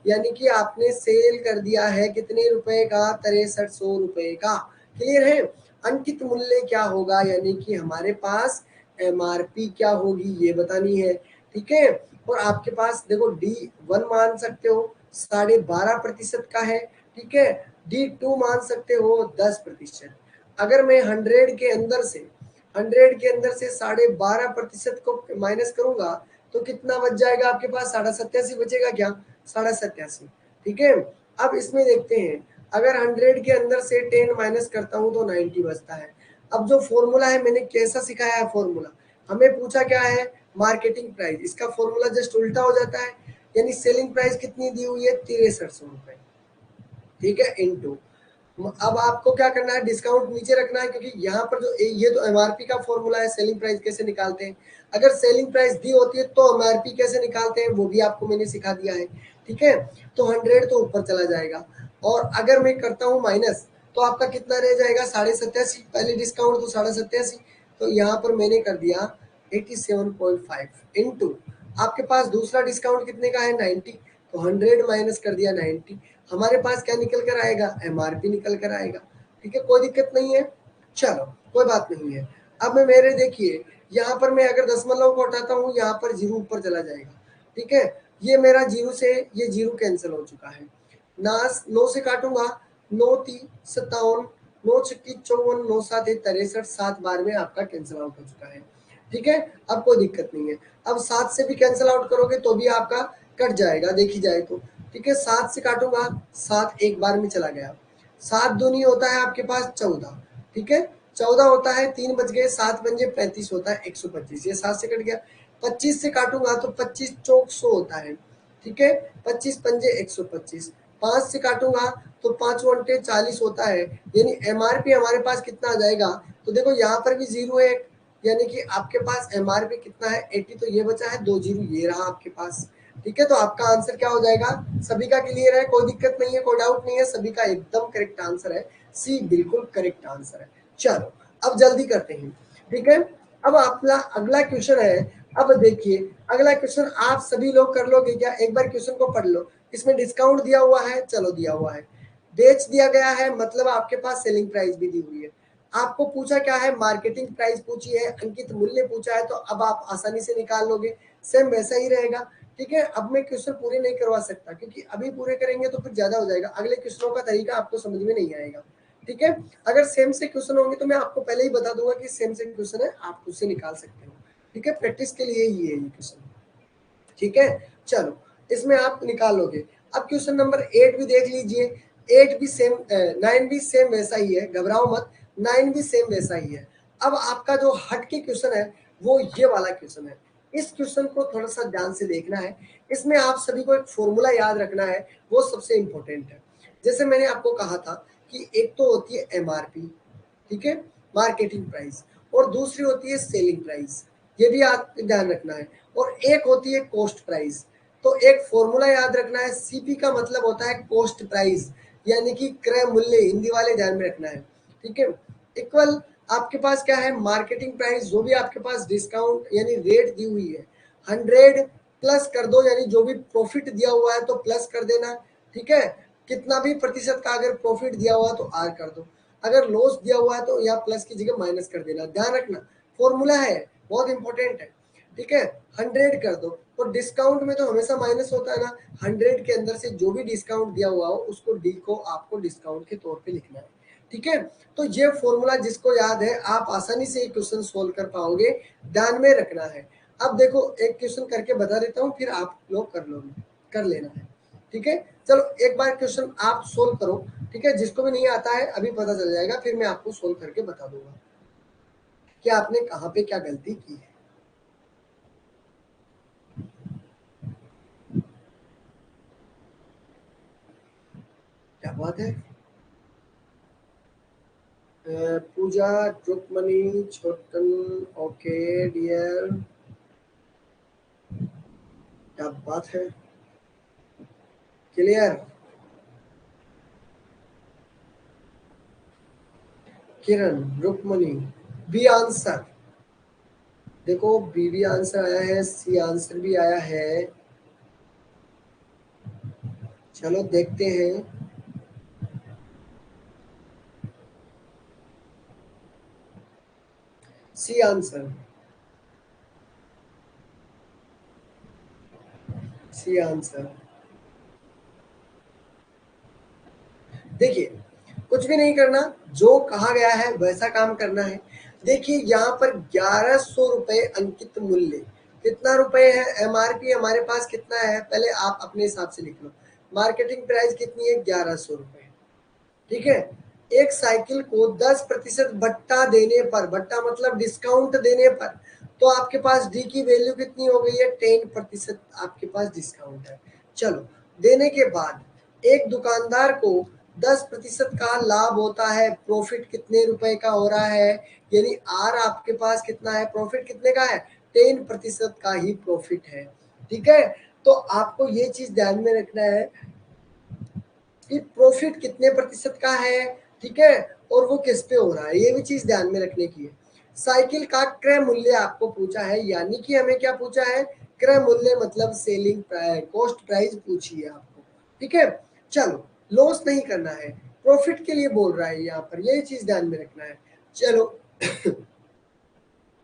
Speaker 1: यानी कि आपने सेल कर दिया है कितने रुपए का, 6300 रुपए का। क्लियर है। अंकित मूल्य क्या होगा, यानी कि हमारे पास एमआरपी क्या होगी ये बतानी है, ठीक है। और आपके पास देखो D1 मान सकते हो 12.5% का है, ठीक है। D2 मान सकते हो 10%। अगर मैं 100 के अंदर से 12.5% को माइनस करूंगा तो कितना बच जाएगा आपके पास, 87.5 बचेगा क्या, 87.5, ठीक है। अब इसमें देखते हैं, अगर 100 के अंदर से 10 माइनस करता हूं तो 90 बचता है। अब जो फॉर्मूला है मैंने कैसा सिखाया है फॉर्मूला, हमें पूछा क्या है मार्केटिंग प्राइस, इसका फॉर्मूला जस्ट उल्टा हो जाता है, यानी सेलिंग प्राइस कितनी दी हुई है 6300 रुपए, ठीक है, इनटू। अब आपको क्या करना है, डिस्काउंट नीचे रखना है, क्योंकि यहाँ पर जो ये तो एमआरपी का फॉर्मूला है, सेलिंग प्राइस कैसे निकालते हैं, अगर सेलिंग प्राइस दी होती है तो एमआरपी कैसे निकालते हैं वो भी आपको मैंने सिखा दिया है, ठीक है। तो 100 तो ऊपर चला जाएगा, और अगर मैं करता हूँ माइनस तो आपका कितना रह जाएगा 87.5, पहले डिस्काउंट तो 87.5, तो यहाँ पर मैंने कर दिया 87.5 इंटू, आपके पास दूसरा डिस्काउंट कितने का है 90, तो 100 माइनस कर दिया 90, हमारे पास क्या निकल कर आएगा एमआरपी निकल कर आएगा, ठीक है, कोई दिक्कत नहीं है। चलो कोई बात नहीं है। अब मैं मेरे देखिए यहाँ पर मैं अगर दशमलव को हटाता हूँ यहाँ पर जीरो ऊपर चला जाएगा, ठीक है। ये मेरा जीरो से ये जीरो कैंसिल हो चुका है, ना 9 से काटूंगा, 9×3 = 57, 9×6 = 54, 9×7 = 63, 7 बार में आपका कैंसिल आउट हो चुका है, ठीक है। अब कोई दिक्कत नहीं है, अब 7 से भी कैंसिल आउट करोगे तो भी आपका कट जाएगा, देखी जाए तो, ठीक है। 7 से काटूंगा, 7 एक बार में चला गया, 7 दूनी होता है आपके पास 14, ठीक है, 14 होता है, 3 बच गए, 7 पंजे 35 होता है 125, ये 7 से कट गया। 25 से काटूंगा तो 25 चौक 100 होता है, ठीक है, 25 पंजे 125। 5 से काटूंगा तो 5 घंटे 40 होता है, यानी एमआरपी हमारे पास कितना आ जाएगा, तो देखो यहाँ पर भी जीरो है, यानी कि आपके पास एमआरपी कितना है 80, तो ये बचा है 2 जीरो, ये रहा आपके पास, ठीक है। तो आपका आंसर क्या हो जाएगा, सभी का क्लियर है, कोई दिक्कत नहीं है, कोई डाउट नहीं है, सभी का एकदम करेक्ट आंसर है, सी बिल्कुल करेक्ट आंसर है। चलो अब जल्दी करते हैं, ठीक है। अब अपना अगला क्वेश्चन है, अब देखिए अगला क्वेश्चन आप सभी लोग कर लोगे क्या, एक बार क्वेश्चन को पढ़ लो, इसमें डिस्काउंट दिया हुआ है, चलो दिया हुआ है, बेच दिया गया है, मतलब आपके पास सेलिंग प्राइस भी दी हुई है, आपको पूछा क्या है मार्केटिंग प्राइस पूछी है, अंकित मूल्य पूछा है, तो अब आप आसानी से निकाल लोगे, सेम वैसा ही रहेगा, ठीक है। अब मैं क्वेश्चन पूरे नहीं करवा सकता, क्योंकि अभी पूरे करेंगे तो फिर ज्यादा हो जाएगा, अगले क्वेश्चनों का तरीका आपको समझ में नहीं आएगा, ठीक है। अगर सेम से क्वेश्चन होंगे तो मैं आपको पहले ही बता दूंगा कि सेम से क्वेश्चन है, आप खुद से निकाल सकते हो, ठीक है, प्रैक्टिस के लिए ही है ये क्वेश्चन, ठीक है। चलो इसमें आप निकाल लोगे। अब क्वेश्चन नंबर 8 भी देख लीजिए, 8 भी सेम, 9 भी सेम वैसा ही है, घबराओ मत, 9 भी सेम वैसा ही है। अब आपका जो हट के क्वेश्चन है वो ये वाला क्वेश्चन है, इस क्वेश्चन को थोड़ा सा ध्यान से देखना है, इसमें आप सभी को एक फॉर्मूला याद रखना है, वो सबसे इंपॉर्टेंट है। जैसे मैंने आपको कहा था कि एक तो होती है एमआरपी, ठीक है, मार्केटिंग प्राइस, और दूसरी होती है सेलिंग प्राइस, ये भी आप ध्यान रखना है, और एक होती है कॉस्ट प्राइस। तो एक फॉर्मूला याद रखना है, सीपी का मतलब होता है कॉस्ट प्राइस, यानी कि क्रय मूल्य, हिंदी वाले ध्यान में रखना है, ठीक है। इक्वल आपके पास क्या है, मार्केटिंग प्राइस, जो भी आपके पास डिस्काउंट यानी रेट दी हुई है 100 प्लस कर दो, यानी जो भी प्रॉफिट दिया हुआ है तो प्लस कर देना, ठीक है। कितना भी प्रतिशत का अगर प्रॉफिट दिया हुआ है तो आर कर दो, अगर लॉस दिया हुआ है तो यहाँ प्लस की जगह माइनस कर देना, ध्यान रखना फॉर्मूला है, बहुत इंपॉर्टेंट है, ठीक है। 100 कर दो, और डिस्काउंट में तो हमेशा माइनस होता है ना, 100 के अंदर से जो भी डिस्काउंट दिया हुआ हो उसको डी को आपको डिस्काउंट के तौर पे लिखना है, ठीक है। तो ये फॉर्मूला जिसको याद है आप आसानी से एक क्वेश्चन सोल्व कर पाओगे, ध्यान में रखना है। अब देखो एक क्वेश्चन करके बता देता हूँ, फिर आप लोग कर लेना है, ठीक है। चलो एक बार क्वेश्चन आप सोल्व करो, ठीक है। जिसको भी नहीं आता है अभी पता चल जाएगा, फिर मैं आपको सोल्व करके बता दूंगा कि आपने कहाँ पे क्या गलती की है। क्या बात है, पूजा, रुक्मणी, छोटन, ओके डियर, क्या बात है, क्लियर। किरण, रुक्मणी, बी आंसर, देखो बी भी आंसर आया है, सी आंसर भी आया है, चलो देखते हैं। सी आंसर, सी आंसर, देखिए कुछ भी नहीं करना, जो कहा गया है वैसा काम करना है। देखिए यहाँ पर 1100 रुपए अंकित मूल्य, कितना रुपए है, एमआरपी हमारे पास कितना है, पहले आप अपने हिसाब से लिख लो। मार्केटिंग प्राइस कितनी है, 1100 रुपए, ठीक है। एक साइकिल को 10% भट्टा देने पर, भट्टा मतलब डिस्काउंट देने पर, तो आपके पास डी की वैल्यू कितनी हो गई है, 10% आपके पास डिस्काउंट है। चलो देने के बाद एक दुकानदार को 10% का लाभ होता है, प्रॉफिट कितने रुपए का हो रहा है, यानी आर आपके पास कितना है, प्रॉफिट कितने का है, 10% का ही प्रॉफिट है, ठीक है। तो आपको ये चीज ध्यान में रखना है कि प्रॉफिट कितने प्रतिशत का है, ठीक है, और वो किस पे हो रहा है, ये भी चीज ध्यान में रखने की है। साइकिल का क्रय मूल्य आपको पूछा है, यानी कि हमें क्या पूछा है, क्रय मूल्य मतलब सेलिंग प्राइस, कॉस्ट प्राइस पूछी है आपको, ठीक है। चलो लॉस नहीं करना है, प्रॉफिट के लिए बोल रहा है यहाँ पर, यही चीज ध्यान में रखना है। चलो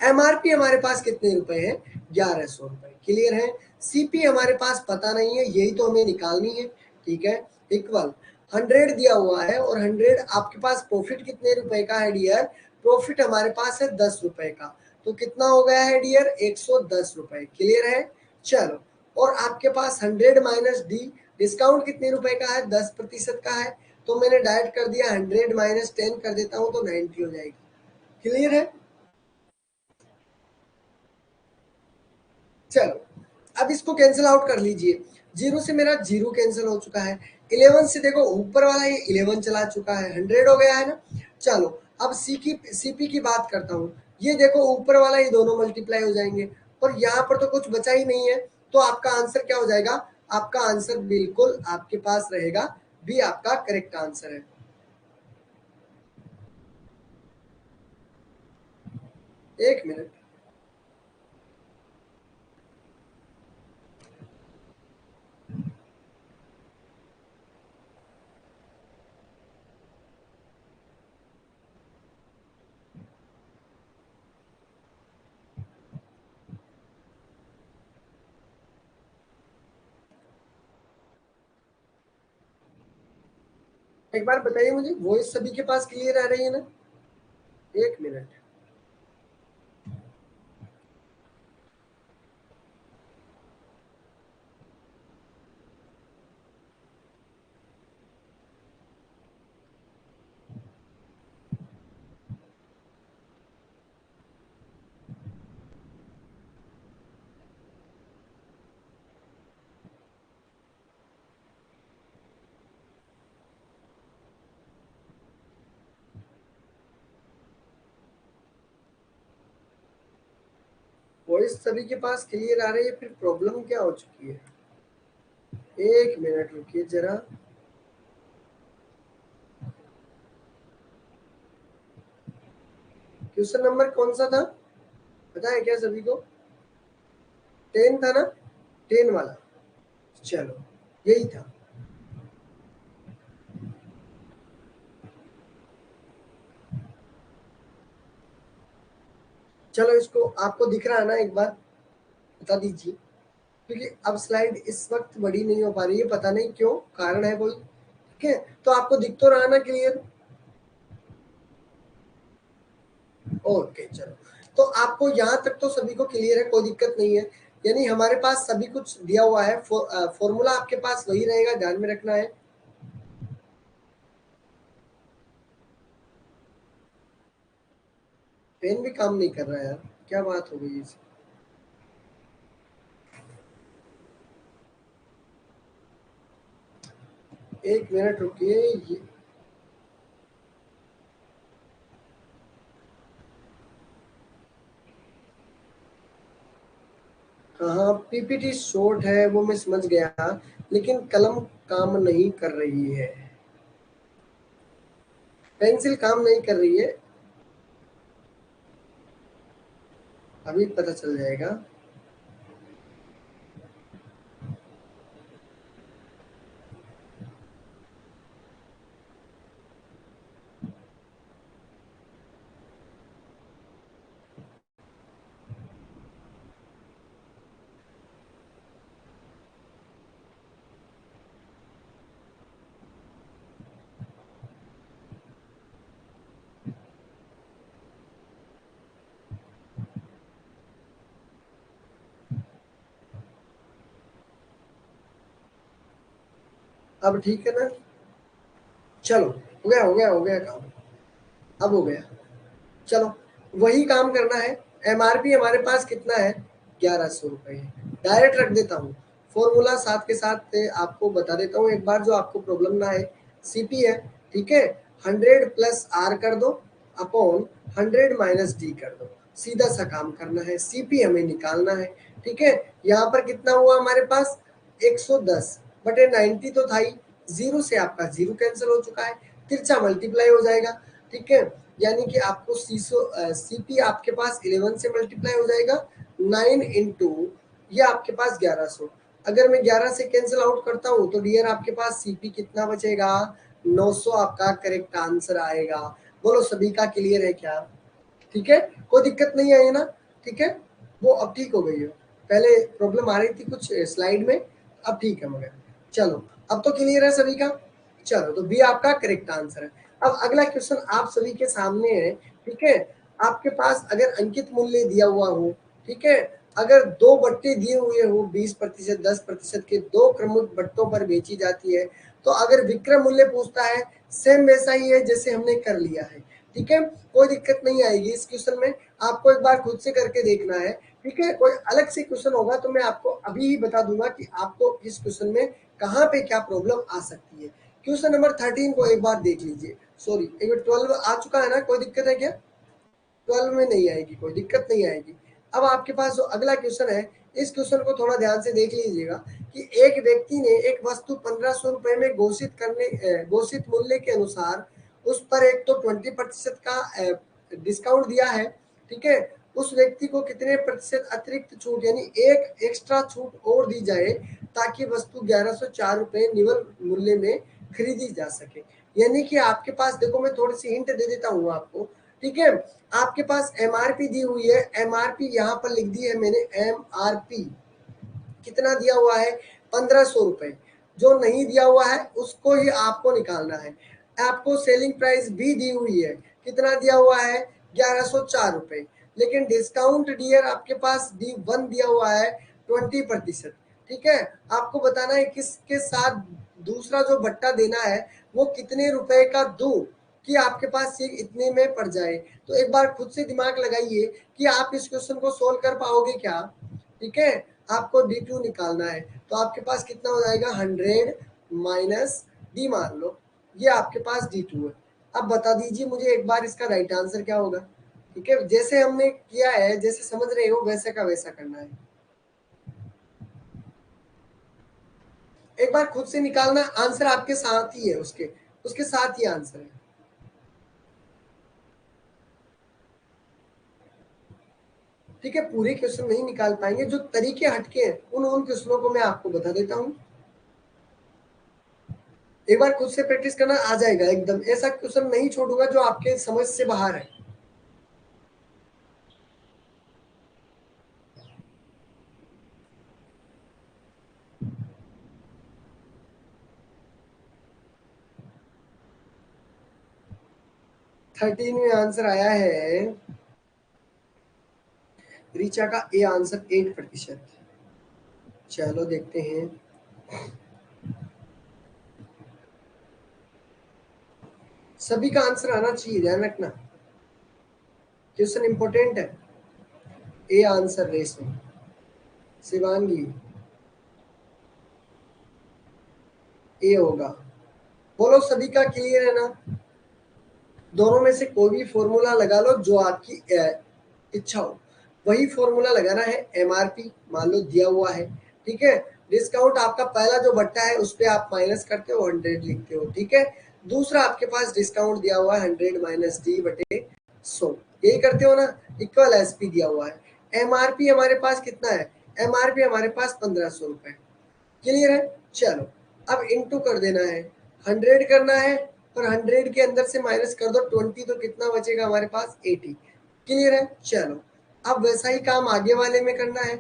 Speaker 1: एमआरपी हमारे पास कितने रुपए है, 1100 रुपए, क्लियर है। सीपी हमारे पास पता नहीं है, यही तो हमें निकालनी है, ठीक है। इक्वल 100 दिया हुआ है और 100 आपके पास प्रॉफिट कितने रुपए का है डियर, प्रॉफिट हमारे पास है 10 रुपए का, तो कितना हो गया है डियर, 110 रुपए, क्लियर है। चलो और आपके पास 100 माइनस डी, डिस्काउंट कितने रुपए का है, 10% का है, तो मैंने डायरेक्ट कर दिया 100 माइनस 10 कर देता हूँ तो 90 हो जाएगी, क्लियर है। चलो अब इसको कैंसिल आउट कर लीजिए, जीरो से मेरा जीरो कैंसिल हो चुका है, 11 से देखो ऊपर वाला ये 11 चला चुका है, 100 हो गया है ना। चलो अब सीपी की बात करता हूँ, ये देखो ऊपर वाला ये दोनों मल्टीप्लाई हो जाएंगे, और यहाँ पर तो कुछ बचा ही नहीं है, तो आपका आंसर क्या हो जाएगा, आपका आंसर बिल्कुल आपके पास रहेगा, बी आपका करेक्ट आंसर है। एक मिनट, एक बार बताइए मुझे, वॉइस सभी के पास क्लियर आ रही है ना, एक मिनट। वॉइस सभी के पास क्लियर आ रही है, फिर प्रॉब्लम क्या हो चुकी है, एक मिनट रुकिए जरा। क्वेश्चन नंबर कौन सा था पता है क्या सभी को? 10 था ना, 10 वाला। चलो यही था। चलो इसको आपको दिख रहा है ना, एक बार बता दीजिए, क्योंकि अब स्लाइड इस वक्त बड़ी नहीं हो पा रही है, पता नहीं क्यों, कारण है कोई। ठीक है, तो आपको दिख तो रहा ना क्लियर? ओके चलो, तो आपको यहाँ तक तो सभी को क्लियर है, कोई दिक्कत नहीं है। यानी हमारे पास सभी कुछ दिया हुआ है, फॉर्मूला आपके पास वही रहेगा, ध्यान में रखना है। पेन भी काम नहीं कर रहा है यार, क्या बात हो गई इसे? एक मिनट रुकिए, ये हाँ पीपीटी शॉर्ट है वो मैं समझ गया, लेकिन कलम काम नहीं कर रही है, पेंसिल काम नहीं कर रही है। अभी पता चल जाएगा। अब ठीक है ना? चलो हो गया हो गया हो गया काम, अब हो गया। चलो वही काम करना है। एमआरपी हमारे पास कितना है? 1100 रुपये है। डायरेक्ट रख देता हूँ, फॉर्मूला साथ के साथ आपको बता देता हूँ एक बार, जो आपको प्रॉब्लम ना है। सीपी है, ठीक है, 100 प्लस आर कर दो अपॉन 100 माइनस डी कर दो, सीधा सा काम करना है, सीपी हमें निकालना है। ठीक है, यहाँ पर कितना हुआ हमारे पास? 110 बटे 90 तो था ही, जीरो से आपका जीरो कैंसिल हो चुका है, तिरछा मल्टीप्लाई हो जाएगा। ठीक है, यानी कि आपको सीपी आपके पास 11 से मल्टीप्लाई हो जाएगा, 9 इंटू ये आपके पास 1100। अगर मैं 11 से कैंसिल आउट करता हूँ तो डियर आपके पास सीपी कितना बचेगा? 900 आपका करेक्ट आंसर आएगा। बोलो सभी का क्लियर है क्या? ठीक है, कोई दिक्कत नहीं आई है ना? ठीक है, वो अब ठीक हो गई है, पहले प्रॉब्लम आ रही थी कुछ स्लाइड में, अब ठीक है मगर। चलो अब तो क्लियर है सभी का। चलो तो बी आपका करेक्ट आंसर है। अब अगला क्वेश्चन आप सभी के सामने है। ठीक है, आपके पास अगर अंकित मूल्य दिया हुआ हो, ठीक है, अगर दो बट्टे दिए हुए हो 20%, 10% के दो क्रमिक बट्टों पर बेची जाती है, तो अगर विक्रय मूल्य पूछता है, सेम वैसा ही है जैसे हमने कर लिया है। ठीक है, कोई दिक्कत नहीं आएगी इस क्वेश्चन में, आपको एक बार खुद से करके देखना है। ठीक है, कोई अलग से क्वेश्चन होगा तो मैं आपको अभी ही बता दूंगा कि आपको इस क्वेश्चन में कहाँ पे क्या प्रॉब्लम आ सकती है। क्वेश्चन नंबर 13 को एक बार देख लीजिए, सॉरी एक बार 12 आ चुका है ना, कोई दिक्कत है क्या? 12 में नहीं आएगी, कोई दिक्कत नहीं आएगी। अब आपके पास जो अगला क्वेश्चन है, इस क्वेश्चन को थोड़ा ध्यान से देख लीजिएगा कि एक व्यक्ति ने एक वस्तु 1500 रुपए में घोषित मूल्य के अनुसार उस पर एक तो 20% का डिस्काउंट दिया है। ठीक है, उस व्यक्ति को कितने प्रतिशत अतिरिक्त छूट यानी एक एक्स्ट्रा छूट और दी जाए ताकि वस्तु 1104 रुपए निवल मूल्य में खरीदी जा सके। यानी कि आपके पास देखो, मैं थोड़ी सी हिंट दे देता हूँ आपको। ठीक है, आपके पास एमआरपी दी हुई है, एमआरपी यहाँ पर लिख दी है मैंने, एमआरपी कितना दिया हुआ है? 1500 रुपए। जो नहीं दिया हुआ है उसको ही आपको निकालना है। आपको सेलिंग प्राइस भी दी हुई है, कितना दिया हुआ है? 1104 रुपए। लेकिन डिस्काउंट डियर आपके पास डी वन दिया हुआ है 20%। ठीक है, आपको बताना है किसके साथ दूसरा जो बट्टा देना है वो कितने रुपए का दूं कि आपके पास ये इतने में पड़ जाए। तो एक बार खुद से दिमाग लगाइए कि आप इस क्वेश्चन को सोल्व कर पाओगे क्या। ठीक है, आपको D2 निकालना है, तो आपके पास कितना हो जाएगा? 100 माइनस डी मान लो, ये आपके पास D2 है। अब बता दीजिए मुझे एक बार इसका राइट आंसर क्या होगा। ठीक है, जैसे हमने किया है, जैसे समझ रहे हो वैसे का वैसा करना है। एक बार खुद से निकालना, आंसर आपके साथ ही है, उसके उसके साथ ही आंसर है। ठीक है, पूरे क्वेश्चन नहीं निकाल पाएंगे, जो तरीके हटके हैं उन क्वेश्चनों को मैं आपको बता देता हूँ। एक बार खुद से प्रैक्टिस करना, आ जाएगा एकदम। ऐसा क्वेश्चन नहीं छोड़ूंगा जो आपके समझ से बाहर है। थर्टीन में आंसर आया है रीचा का ए आंसर 8%। चलो देखते हैं। सभी का आंसर आना चाहिए, ध्यान रखना, क्वेश्चन इंपॉर्टेंट है। ए आंसर रेस में शिवांगी ए होगा। बोलो सभी का क्लियर है ना? दोनों में से कोई भी फॉर्मूला लगा लो जो आपकी इच्छा हो। वही फॉर्मूला लगाना है। एमआरपी मान लो दिया हुआ है, ठीक है। डिस्काउंट आपका पहला जो बट्टा है उस पर आप माइनस करते हो, 100 लिखते हो, ठीक है। दूसरा आपके पास डिस्काउंट दिया हुआ है 100 माइनस डी बटे 100, यही करते हो ना। इक्वल एसपी दिया हुआ है। एमआरपी हमारे पास कितना है? एमआरपी हमारे पास 1500 रुपए। क्लियर है? चलो अब इंटू कर देना है, 100 करना है, और 100 के अंदर से माइनस कर दो 20, तो कितना बचेगा हमारे पास? 80। क्लियर है? चलो अब वैसा ही काम आगे वाले में करना है।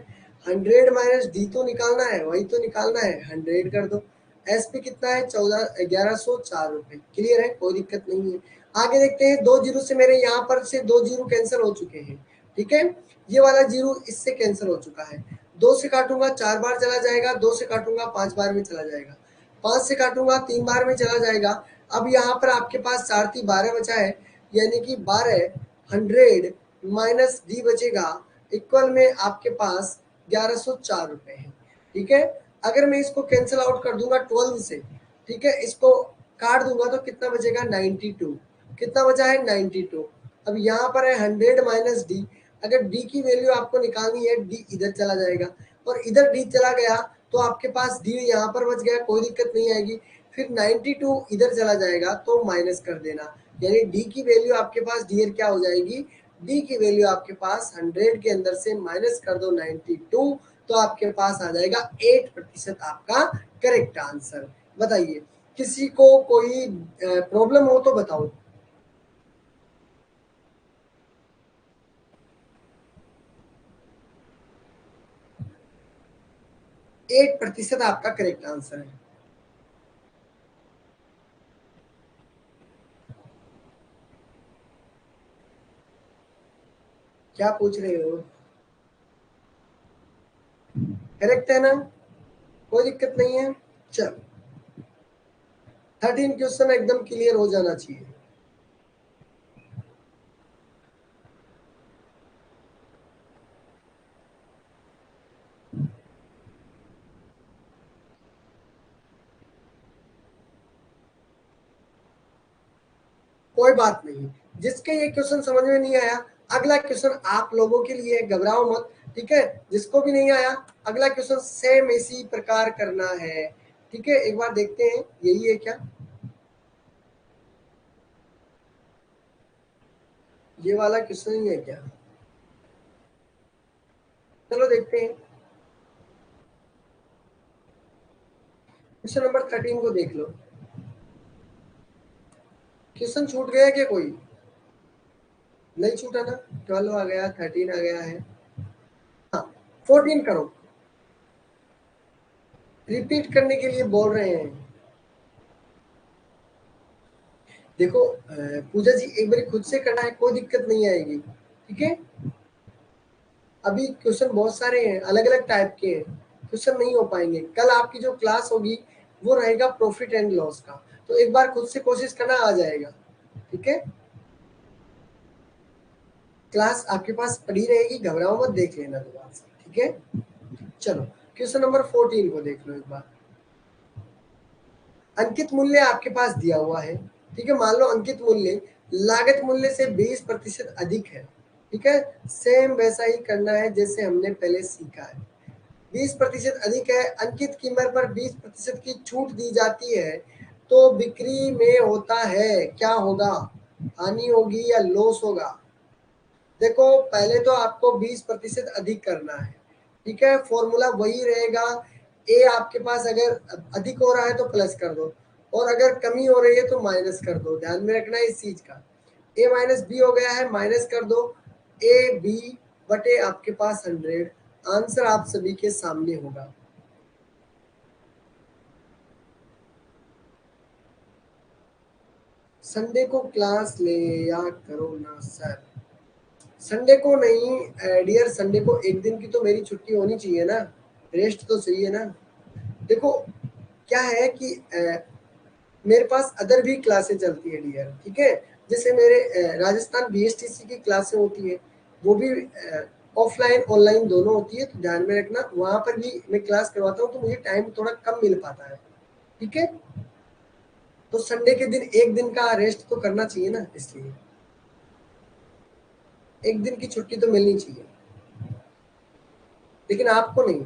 Speaker 1: 100 माइनस डी तो निकालना है, वही तो निकालना है, 100 कर दो। एस पी कितना है? 1104 रुपए। क्लियर है? कोई दिक्कत नहीं है। आगे देखते हैं। 2 जीरो से मेरे यहाँ पर से 2 जीरो कैंसिल हो चुके हैं, ठीक है। ये वाला जीरो इससे कैंसिल हो चुका है। 2 से काटूंगा 4 बार चला जाएगा, 2 से काटूंगा 5 बार में चला जाएगा, 5 से काटूंगा 3 बार में चला जाएगा। अब यहाँ पर आपके पास 4 3 12 बचा है, यानी कि 12 100 माइनस डी बचेगा, इक्वल में आपके पास 1104 रुपए है, ठीक है। अगर मैं इसको कैंसिल आउट कर दूंगा 12 से, ठीक है, इसको काट दूंगा तो कितना बचेगा? 92। कितना बचा है? 92। अब यहाँ पर है 100 माइनस डी। अगर डी की वैल्यू आपको निकालनी है, डी इधर चला जाएगा, और इधर डी चला गया तो आपके पास डी यहाँ पर बच गया, कोई दिक्कत नहीं आएगी। फिर 92 इधर चला जाएगा तो माइनस कर देना, यानी डी की वैल्यू आपके पास डियर क्या हो जाएगी? डी की वैल्यू आपके पास 100 के अंदर से माइनस कर दो 92, तो आपके पास आ जाएगा 8% आपका करेक्ट आंसर। बताइए, किसी को कोई प्रॉब्लम हो तो बताओ। 8% आपका करेक्ट आंसर है। क्या पूछ रहे हो? करेक्ट है ना? कोई दिक्कत नहीं है। चलो 13 क्वेश्चन एकदम क्लियर हो जाना चाहिए। कोई बात नहीं, जिसके ये क्वेश्चन समझ में नहीं आया, अगला क्वेश्चन आप लोगों के लिए, घबराओ मत, ठीक है। जिसको भी नहीं आया, अगला क्वेश्चन सेम इसी प्रकार करना है, ठीक है। एक बार देखते हैं यही है क्या, ये वाला क्वेश्चन ही है क्या? चलो देखते हैं। क्वेश्चन नंबर 13 को देख लो। क्वेश्चन छूट गया क्या कोई? नहीं छूटा ना? 12 आ गया, 13 आ गया है। हाँ, 14 करो। रिपीट करने के लिए बोल रहे हैं। देखो पूजा जी, एक बार खुद से करना है, कोई दिक्कत नहीं आएगी, ठीक है। अभी क्वेश्चन बहुत सारे हैं, अलग अलग टाइप के हैं, क्वेश्चन नहीं हो पाएंगे। कल आपकी जो क्लास होगी वो रहेगा प्रॉफिट एंड लॉस का, तो एक बार खुद से कोशिश करना, आ जाएगा, ठीक है। क्लास आपके पास पड़ी रहेगी, घबराओ मत, देख लेना दोबारा से, ठीक है। चलो क्वेश्चन नंबर 14 को देख लो एक बार। अंकित मूल्य आपके पास दिया हुआ है, ठीक है। मान लो अंकित मूल्य लागत मूल्य से 20% अधिक है, ठीक है। सेम वैसा ही करना है जैसे हमने पहले सीखा है। 20% अधिक है, अंकित कीमत पर 20% की छूट दी जाती है, तो बिक्री में होता है क्या होगा? हानि होगी या लॉस होगा? देखो पहले तो आपको 20% अधिक करना है, ठीक है। फॉर्मूला वही रहेगा, ए आपके पास अगर अधिक हो रहा है तो प्लस कर दो, और अगर कमी हो रही है तो माइनस कर दो। ध्यान में रखना है इस चीज का। ए माइनस बी हो गया है, माइनस कर दो ए बी बटे आपके पास 100। आंसर आप सभी के सामने होगा। संडे को क्लास ले या करो ना सर। संडे को नहीं डियर, संडे को एक दिन की तो मेरी छुट्टी होनी चाहिए ना, रेस्ट तो चाहिए ना। देखो क्या है कि मेरे पास अदर भी क्लासें चलती है डियर, ठीक है। जैसे मेरे राजस्थान बीएसटीसी की क्लासें होती है, वो भी ऑफलाइन ऑनलाइन दोनों होती है, तो ध्यान में रखना वहां पर भी मैं क्लास करवाता हूँ, तो मुझे टाइम थोड़ा कम मिल पाता है, ठीक है। तो संडे के दिन एक दिन का रेस्ट तो करना चाहिए ना, इसलिए एक दिन की छुट्टी तो मिलनी चाहिए, लेकिन आपको नहीं।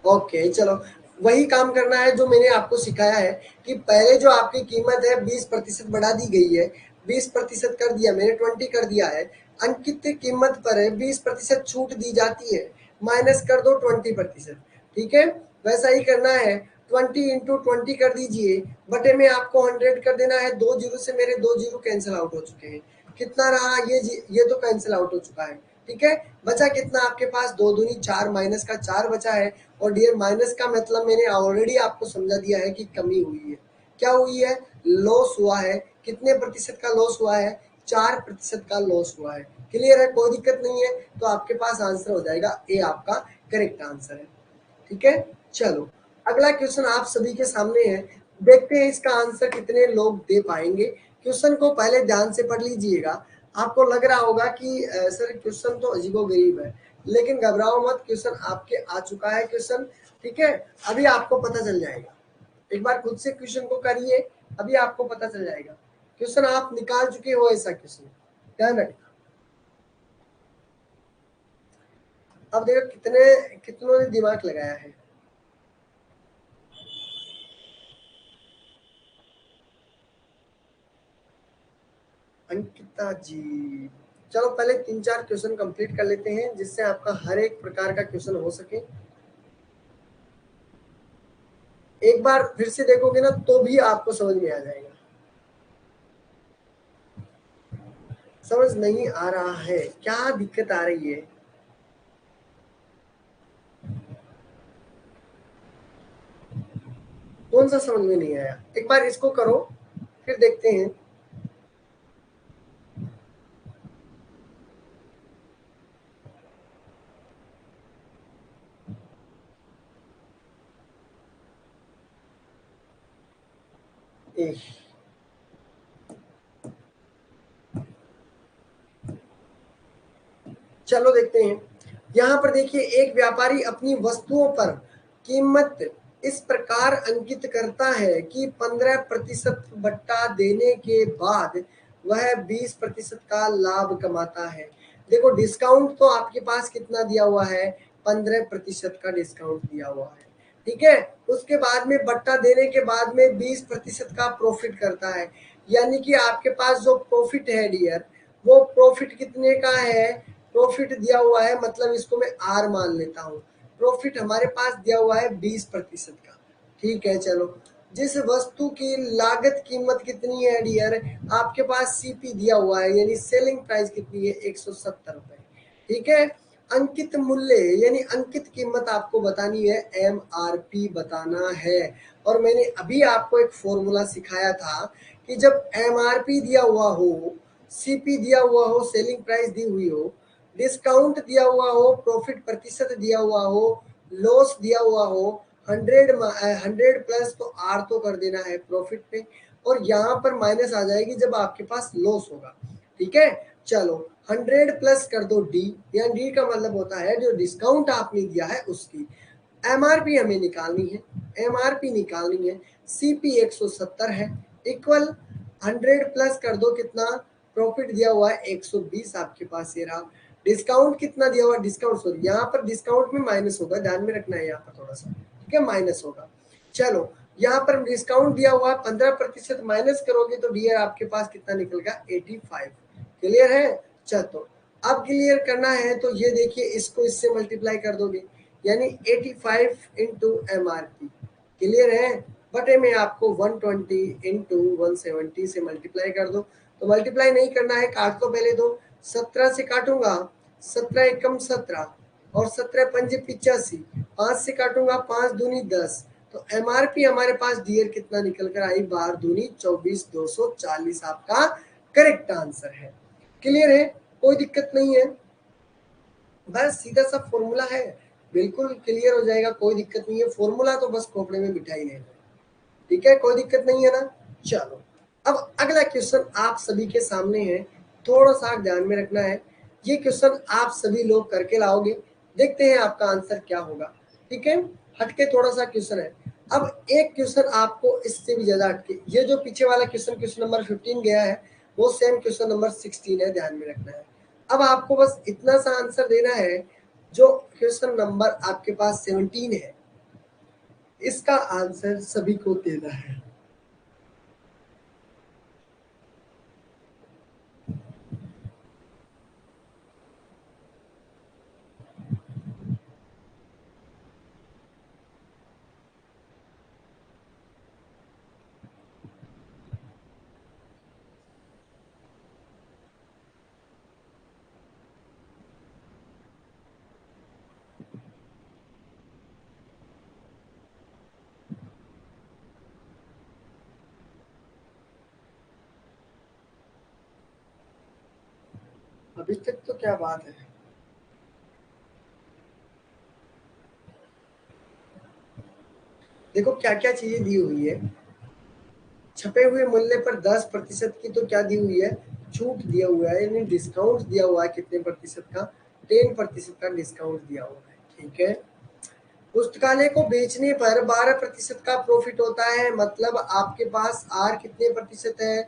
Speaker 1: ओके चलो, वही काम करना है जो मैंने आपको सिखाया है कि पहले जो आपकी कीमत है 20% बढ़ा दी गई है, 20% कर दिया मैंने, 20 कर दिया है। अंकित कीमत पर है 20% छूट दी जाती है, माइनस कर दो 20%, ठीक है। वैसा ही करना है, 20 × 20 कर दीजिए, बटे में आपको 100 कर देना है। 2 जीरो से मेरे 2 जीरो कैंसिल आउट हो चुके हैं। कितना रहा, ये तो कैंसिल आउट हो चुका है, ठीक है। बचा कितना आपके पास, 2 दूनी 4, माइनस का 4 बचा है। और डियर माइनस का मतलब मैंने ऑलरेडी आपको समझा दिया है कि कमी हुई है। क्या हुई है, लॉस हुआ है। कितने प्रतिशत का लॉस हुआ है, 4% का लॉस हुआ है। क्लियर है, कोई दिक्कत नहीं है। तो आपके पास आंसर हो जाएगा ए, आपका करेक्ट आंसर है, ठीक है। चलो अगला क्वेश्चन आप सभी के सामने है, देखते हैं इसका आंसर कितने लोग दे पाएंगे। क्वेश्चन को पहले ध्यान से पढ़ लीजिएगा। आपको लग रहा होगा कि सर क्वेश्चन तो अजीबोगरीब है, लेकिन घबराओ मत, क्वेश्चन आपके आ चुका है क्वेश्चन, ठीक है। अभी आपको पता चल जाएगा, एक बार खुद से क्वेश्चन को करिए, अभी आपको पता चल जाएगा। क्वेश्चन आप निकाल चुके हो ऐसा क्वेश्चन, ध्यान रखना। अब देखो कितनों ने दिमाग लगाया है। अंकिता जी, चलो पहले 3-4 क्वेश्चन कंप्लीट कर लेते हैं, जिससे आपका हर एक प्रकार का क्वेश्चन हो सके। एक बार फिर से देखोगे ना तो भी आपको समझ में आ जाएगा। समझ नहीं आ रहा है, क्या दिक्कत आ रही है? कौन सा समझ में नहीं आया, एक बार इसको करो फिर देखते हैं। एक चलो देखते हैं। यहाँ पर देखिए, एक व्यापारी अपनी वस्तुओं पर कीमत इस प्रकार अंकित करता है कि 15% बट्टा देने के बाद वह 20% का लाभ कमाता है। देखो डिस्काउंट तो आपके पास कितना दिया हुआ है, 15% का डिस्काउंट दिया हुआ है, ठीक है। उसके बाद में बट्टा देने के बाद में 20% का प्रॉफिट करता है, यानी कि आपके पास जो प्रॉफिट है डियर, वो प्रॉफिट कितने का है, प्रॉफिट दिया हुआ है, मतलब इसको मैं आर मान लेता हूँ। प्रॉफिट हमारे पास दिया हुआ है 20% का, ठीक है। चलो, जिस वस्तु की लागत कीमत कितनी है डियर, आपके पास सीपी दिया हुआ है, यानी सेलिंग प्राइस कितनी है, 170 रुपए, ठीक है। अंकित मूल्य यानी अंकित कीमत आपको बतानी है, एमआरपी बताना है। और मैंने अभी आपको एक फॉर्मूला सिखाया था कि जब एमआरपी दिया हुआ हो, सीपी दिया हुआ हो, सेलिंग प्राइस दी हुई हो, डिस्काउंट दिया हुआ हो, प्रॉफिट प्रतिशत दिया हुआ हो, लॉस दिया हुआ हो, 100 प्लस तो आर तो कर देना है प्रॉफिट पे, और यहाँ पर माइनस आ जाएगी जब आपके पास लॉस होगा, ठीक है। चलो 100 प्लस कर दो डी, या डी का मतलब होता है जो डिस्काउंट आपने दिया है उसकी। एमआरपी हमें निकालनी है, एमआरपी निकालनी है, सीपी 170 है, इक्वल 100 प्लस कर दो कितना, प्रॉफिट दिया हुआ है 120 आपके पास, ये रहा। डिस्काउंट कितना दिया हुआ, डिस्काउंट सॉरी यहाँ पर डिस्काउंट में माइनस होगा, ध्यान में रखना है यहाँ पर थोड़ा सा, ठीक है, माइनस होगा। चलो यहाँ पर डिस्काउंट दिया हुआ है 15% माइनस करोगे तो डियर आपके पास कितना निकलेगा 85। क्लियर है? चल तो अब क्लियर करना है तो ये देखिए इसको इससे मल्टीप्लाई कर दोगे यानी 85 इंटू MRP। क्लियर है? बटे में आपको 120 इंटू 170 से मल्टीप्लाई कर दो। तो मल्टीप्लाई नहीं करना है, काट दो पहले दो। 17 से काटूंगा, 17 एकम 17 और 17 पंजे 85, 5 से काटूंगा 5 दूनी 10। तो MRP हमारे पास डियर कितना निकल कर आई, 12 दूनी 24,240 आपका करेक्ट आंसर है। क्लियर है? कोई दिक्कत नहीं है, बस सीधा सा फॉर्मूला है, बिल्कुल क्लियर हो जाएगा, कोई दिक्कत नहीं है। फॉर्मूला तो बस खोपड़े में बिठा ही लेना, ठीक है, कोई दिक्कत नहीं है ना। चलो अब अगला क्वेश्चन आप सभी के सामने है, थोड़ा सा ध्यान में रखना है। ये क्वेश्चन आप सभी लोग करके लाओगे, देखते हैं आपका आंसर क्या होगा। ठीक है, हटके थोड़ा सा क्वेश्चन है। अब एक क्वेश्चन आपको इससे भी ज्यादा हटके, ये जो पीछे वाला क्वेश्चन क्वेश्चन नंबर 15 गया है वो सेम क्वेश्चन नंबर 16 है, ध्यान में रखना है। अब आपको बस इतना सा आंसर देना है, जो क्वेश्चन नंबर आपके पास 17 है इसका आंसर सभी को देना है। अभी तक तो क्या बात है, देखो क्या क्या चीजें दी हुई है। छपे हुए मूल्य पर 10% की तो क्या दी हुई है, छूट दिया हुआ है, यानी डिस्काउंट दिया हुआ है। कितने प्रतिशत का? 10% का डिस्काउंट दिया हुआ है। ठीक है, पुस्तकालय को बेचने पर 12% का प्रॉफिट होता है, मतलब आपके पास आर कितने प्रतिशत है,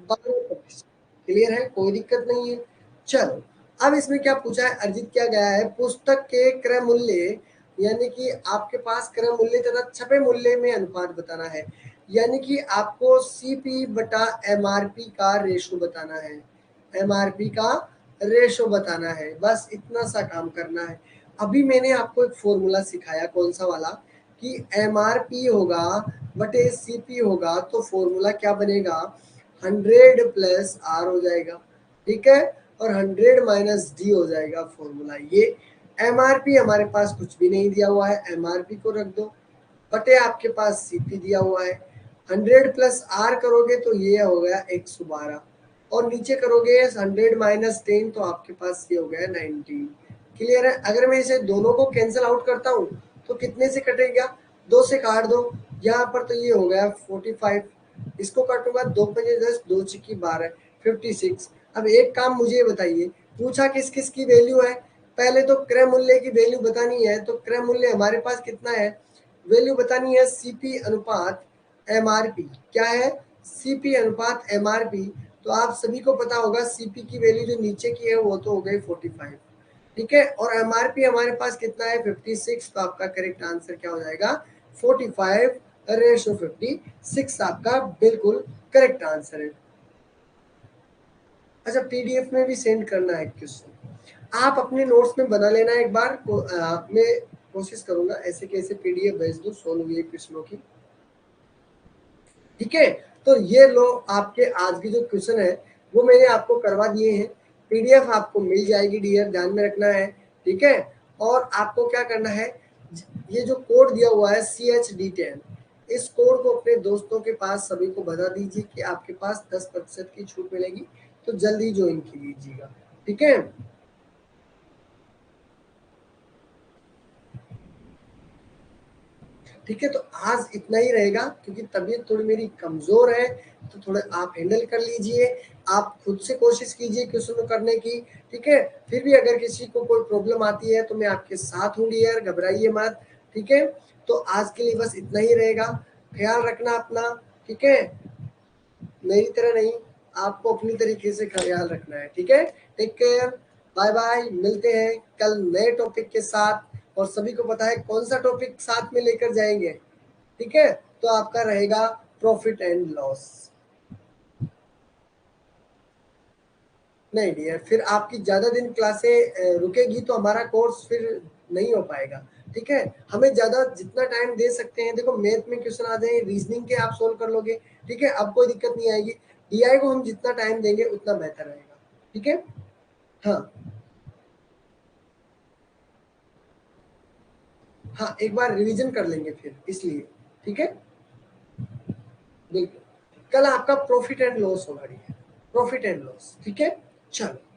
Speaker 1: 12%। क्लियर है? कोई दिक्कत नहीं है। चलो अब इसमें क्या पूछा है, अर्जित किया गया है पुस्तक के क्रय मूल्य, यानी कि आपके पास क्रय मूल्य तथा छपे मूल्य में अनुपात बताना है, यानी कि आपको CP बटा MRP का रेशो बताना है, MRP का रेशो बताना है, बस इतना सा काम करना है। अभी मैंने आपको एक फॉर्मूला सिखाया, कौन सा वाला, कि MRP होगा बटे CP होगा तो फॉर्मूला क्या बनेगा, 100 प्लस R हो जाएगा। ठीक है, और 100 माइनस D हो जाएगा फॉर्मूला ये। MRP हमारे पास कुछ भी नहीं दिया हुआ है, MRP को रख दो, बटे आपके पास CP दिया हुआ है। 100 प्लस R करोगे तो ये हो गया 112, और नीचे करोगे 100 माइनस 10 तो आपके पास ये हो गया 19। क्लियर है? अगर मैं इसे दोनों को कैंसिल आउट करता हूँ तो कितने से कटेगा, 2 से काट दो, यहाँ पर तो ये हो गया 45, इसको काटूंगा 2 पंजे 10, 2 चिक्की 12, 56। अब एक काम मुझे बताइए, पूछा किस किस की वैल्यू है, पहले तो क्रय मूल्य की वैल्यू बतानी है, तो क्रय मूल्य हमारे पास कितना है, वैल्यू बतानी है CP अनुपात MRP। क्या है, CP अनुपात MRP। तो आप सभी को पता होगा CP की वैल्यू जो नीचे की है वो तो हो गई 45। ठीक है, और MRP हमारे पास कितना है 56, तो आपका करेक्ट आंसर क्या हो जाएगा 45 रेशो 56 आपका बिल्कुल करेक्ट आंसर है। अच्छा, PDF में भी सेंड करना है क्वेश्चन, आप अपने नोट्स में बना लेना एक बार मैं कोशिश करूंगा ऐसे कैसे PDF भेज दूं सोल्व हुए क्वेश्चनों की। ठीक है, तो ये लो आपके आज के जो क्वेश्चन है वो मैंने आपको करवा दिए हैं, PDF आपको मिल जाएगी डियर, ध्यान में रखना है। ठीक है, और आपको क्या करना है, ये जो कोड दिया हुआ है CHD10, इस कोड को अपने दोस्तों के पास सभी को बता दीजिए कि आपके पास 10% की छूट मिलेगी, तो जल्दी ज्वाइन कीजिएगा। ठीक है, ठीक है, तो आज इतना ही रहेगा, क्योंकि तबीयत थोड़ी मेरी कमजोर है, तो थोड़ा आप हैंडल कर लीजिए, आप खुद से कोशिश कीजिए क्वेश्चन करने की। ठीक है, फिर भी अगर किसी को कोई प्रॉब्लम आती है तो मैं आपके साथ हूँ डियर, घबराइए मत। ठीक है, तो आज के लिए बस इतना ही रहेगा, ख्याल रखना अपना। ठीक है, मेरी तरह नहीं, आपको अपनी तरीके से ख्याल रखना है। ठीक है, टेक केयर, बाय बाय, मिलते हैं कल नए टॉपिक के साथ, और सभी को पता है कौन सा टॉपिक साथ में लेकर जाएंगे। ठीक है, तो आपका रहेगा प्रॉफिट एंड लॉस। नहीं डियर, फिर आपकी ज्यादा दिन क्लासें रुकेगी तो हमारा कोर्स फिर नहीं हो पाएगा। ठीक है, हमें ज्यादा जितना टाइम दे सकते हैं, देखो मैथ में क्वेश्चन आ जाए, रीजनिंग के आप सोल्व कर लोगे, ठीक है, अब कोई दिक्कत नहीं आएगी। डीआई को हम जितना टाइम देंगे उतना बेहतर रहेगा। ठीक है, हाँ हाँ, एक बार रिवीजन कर लेंगे फिर इसलिए। ठीक है, बिल्कुल, कल आपका प्रॉफिट एंड लॉस होगा, प्रॉफिट एंड लॉस। ठीक है, चलो।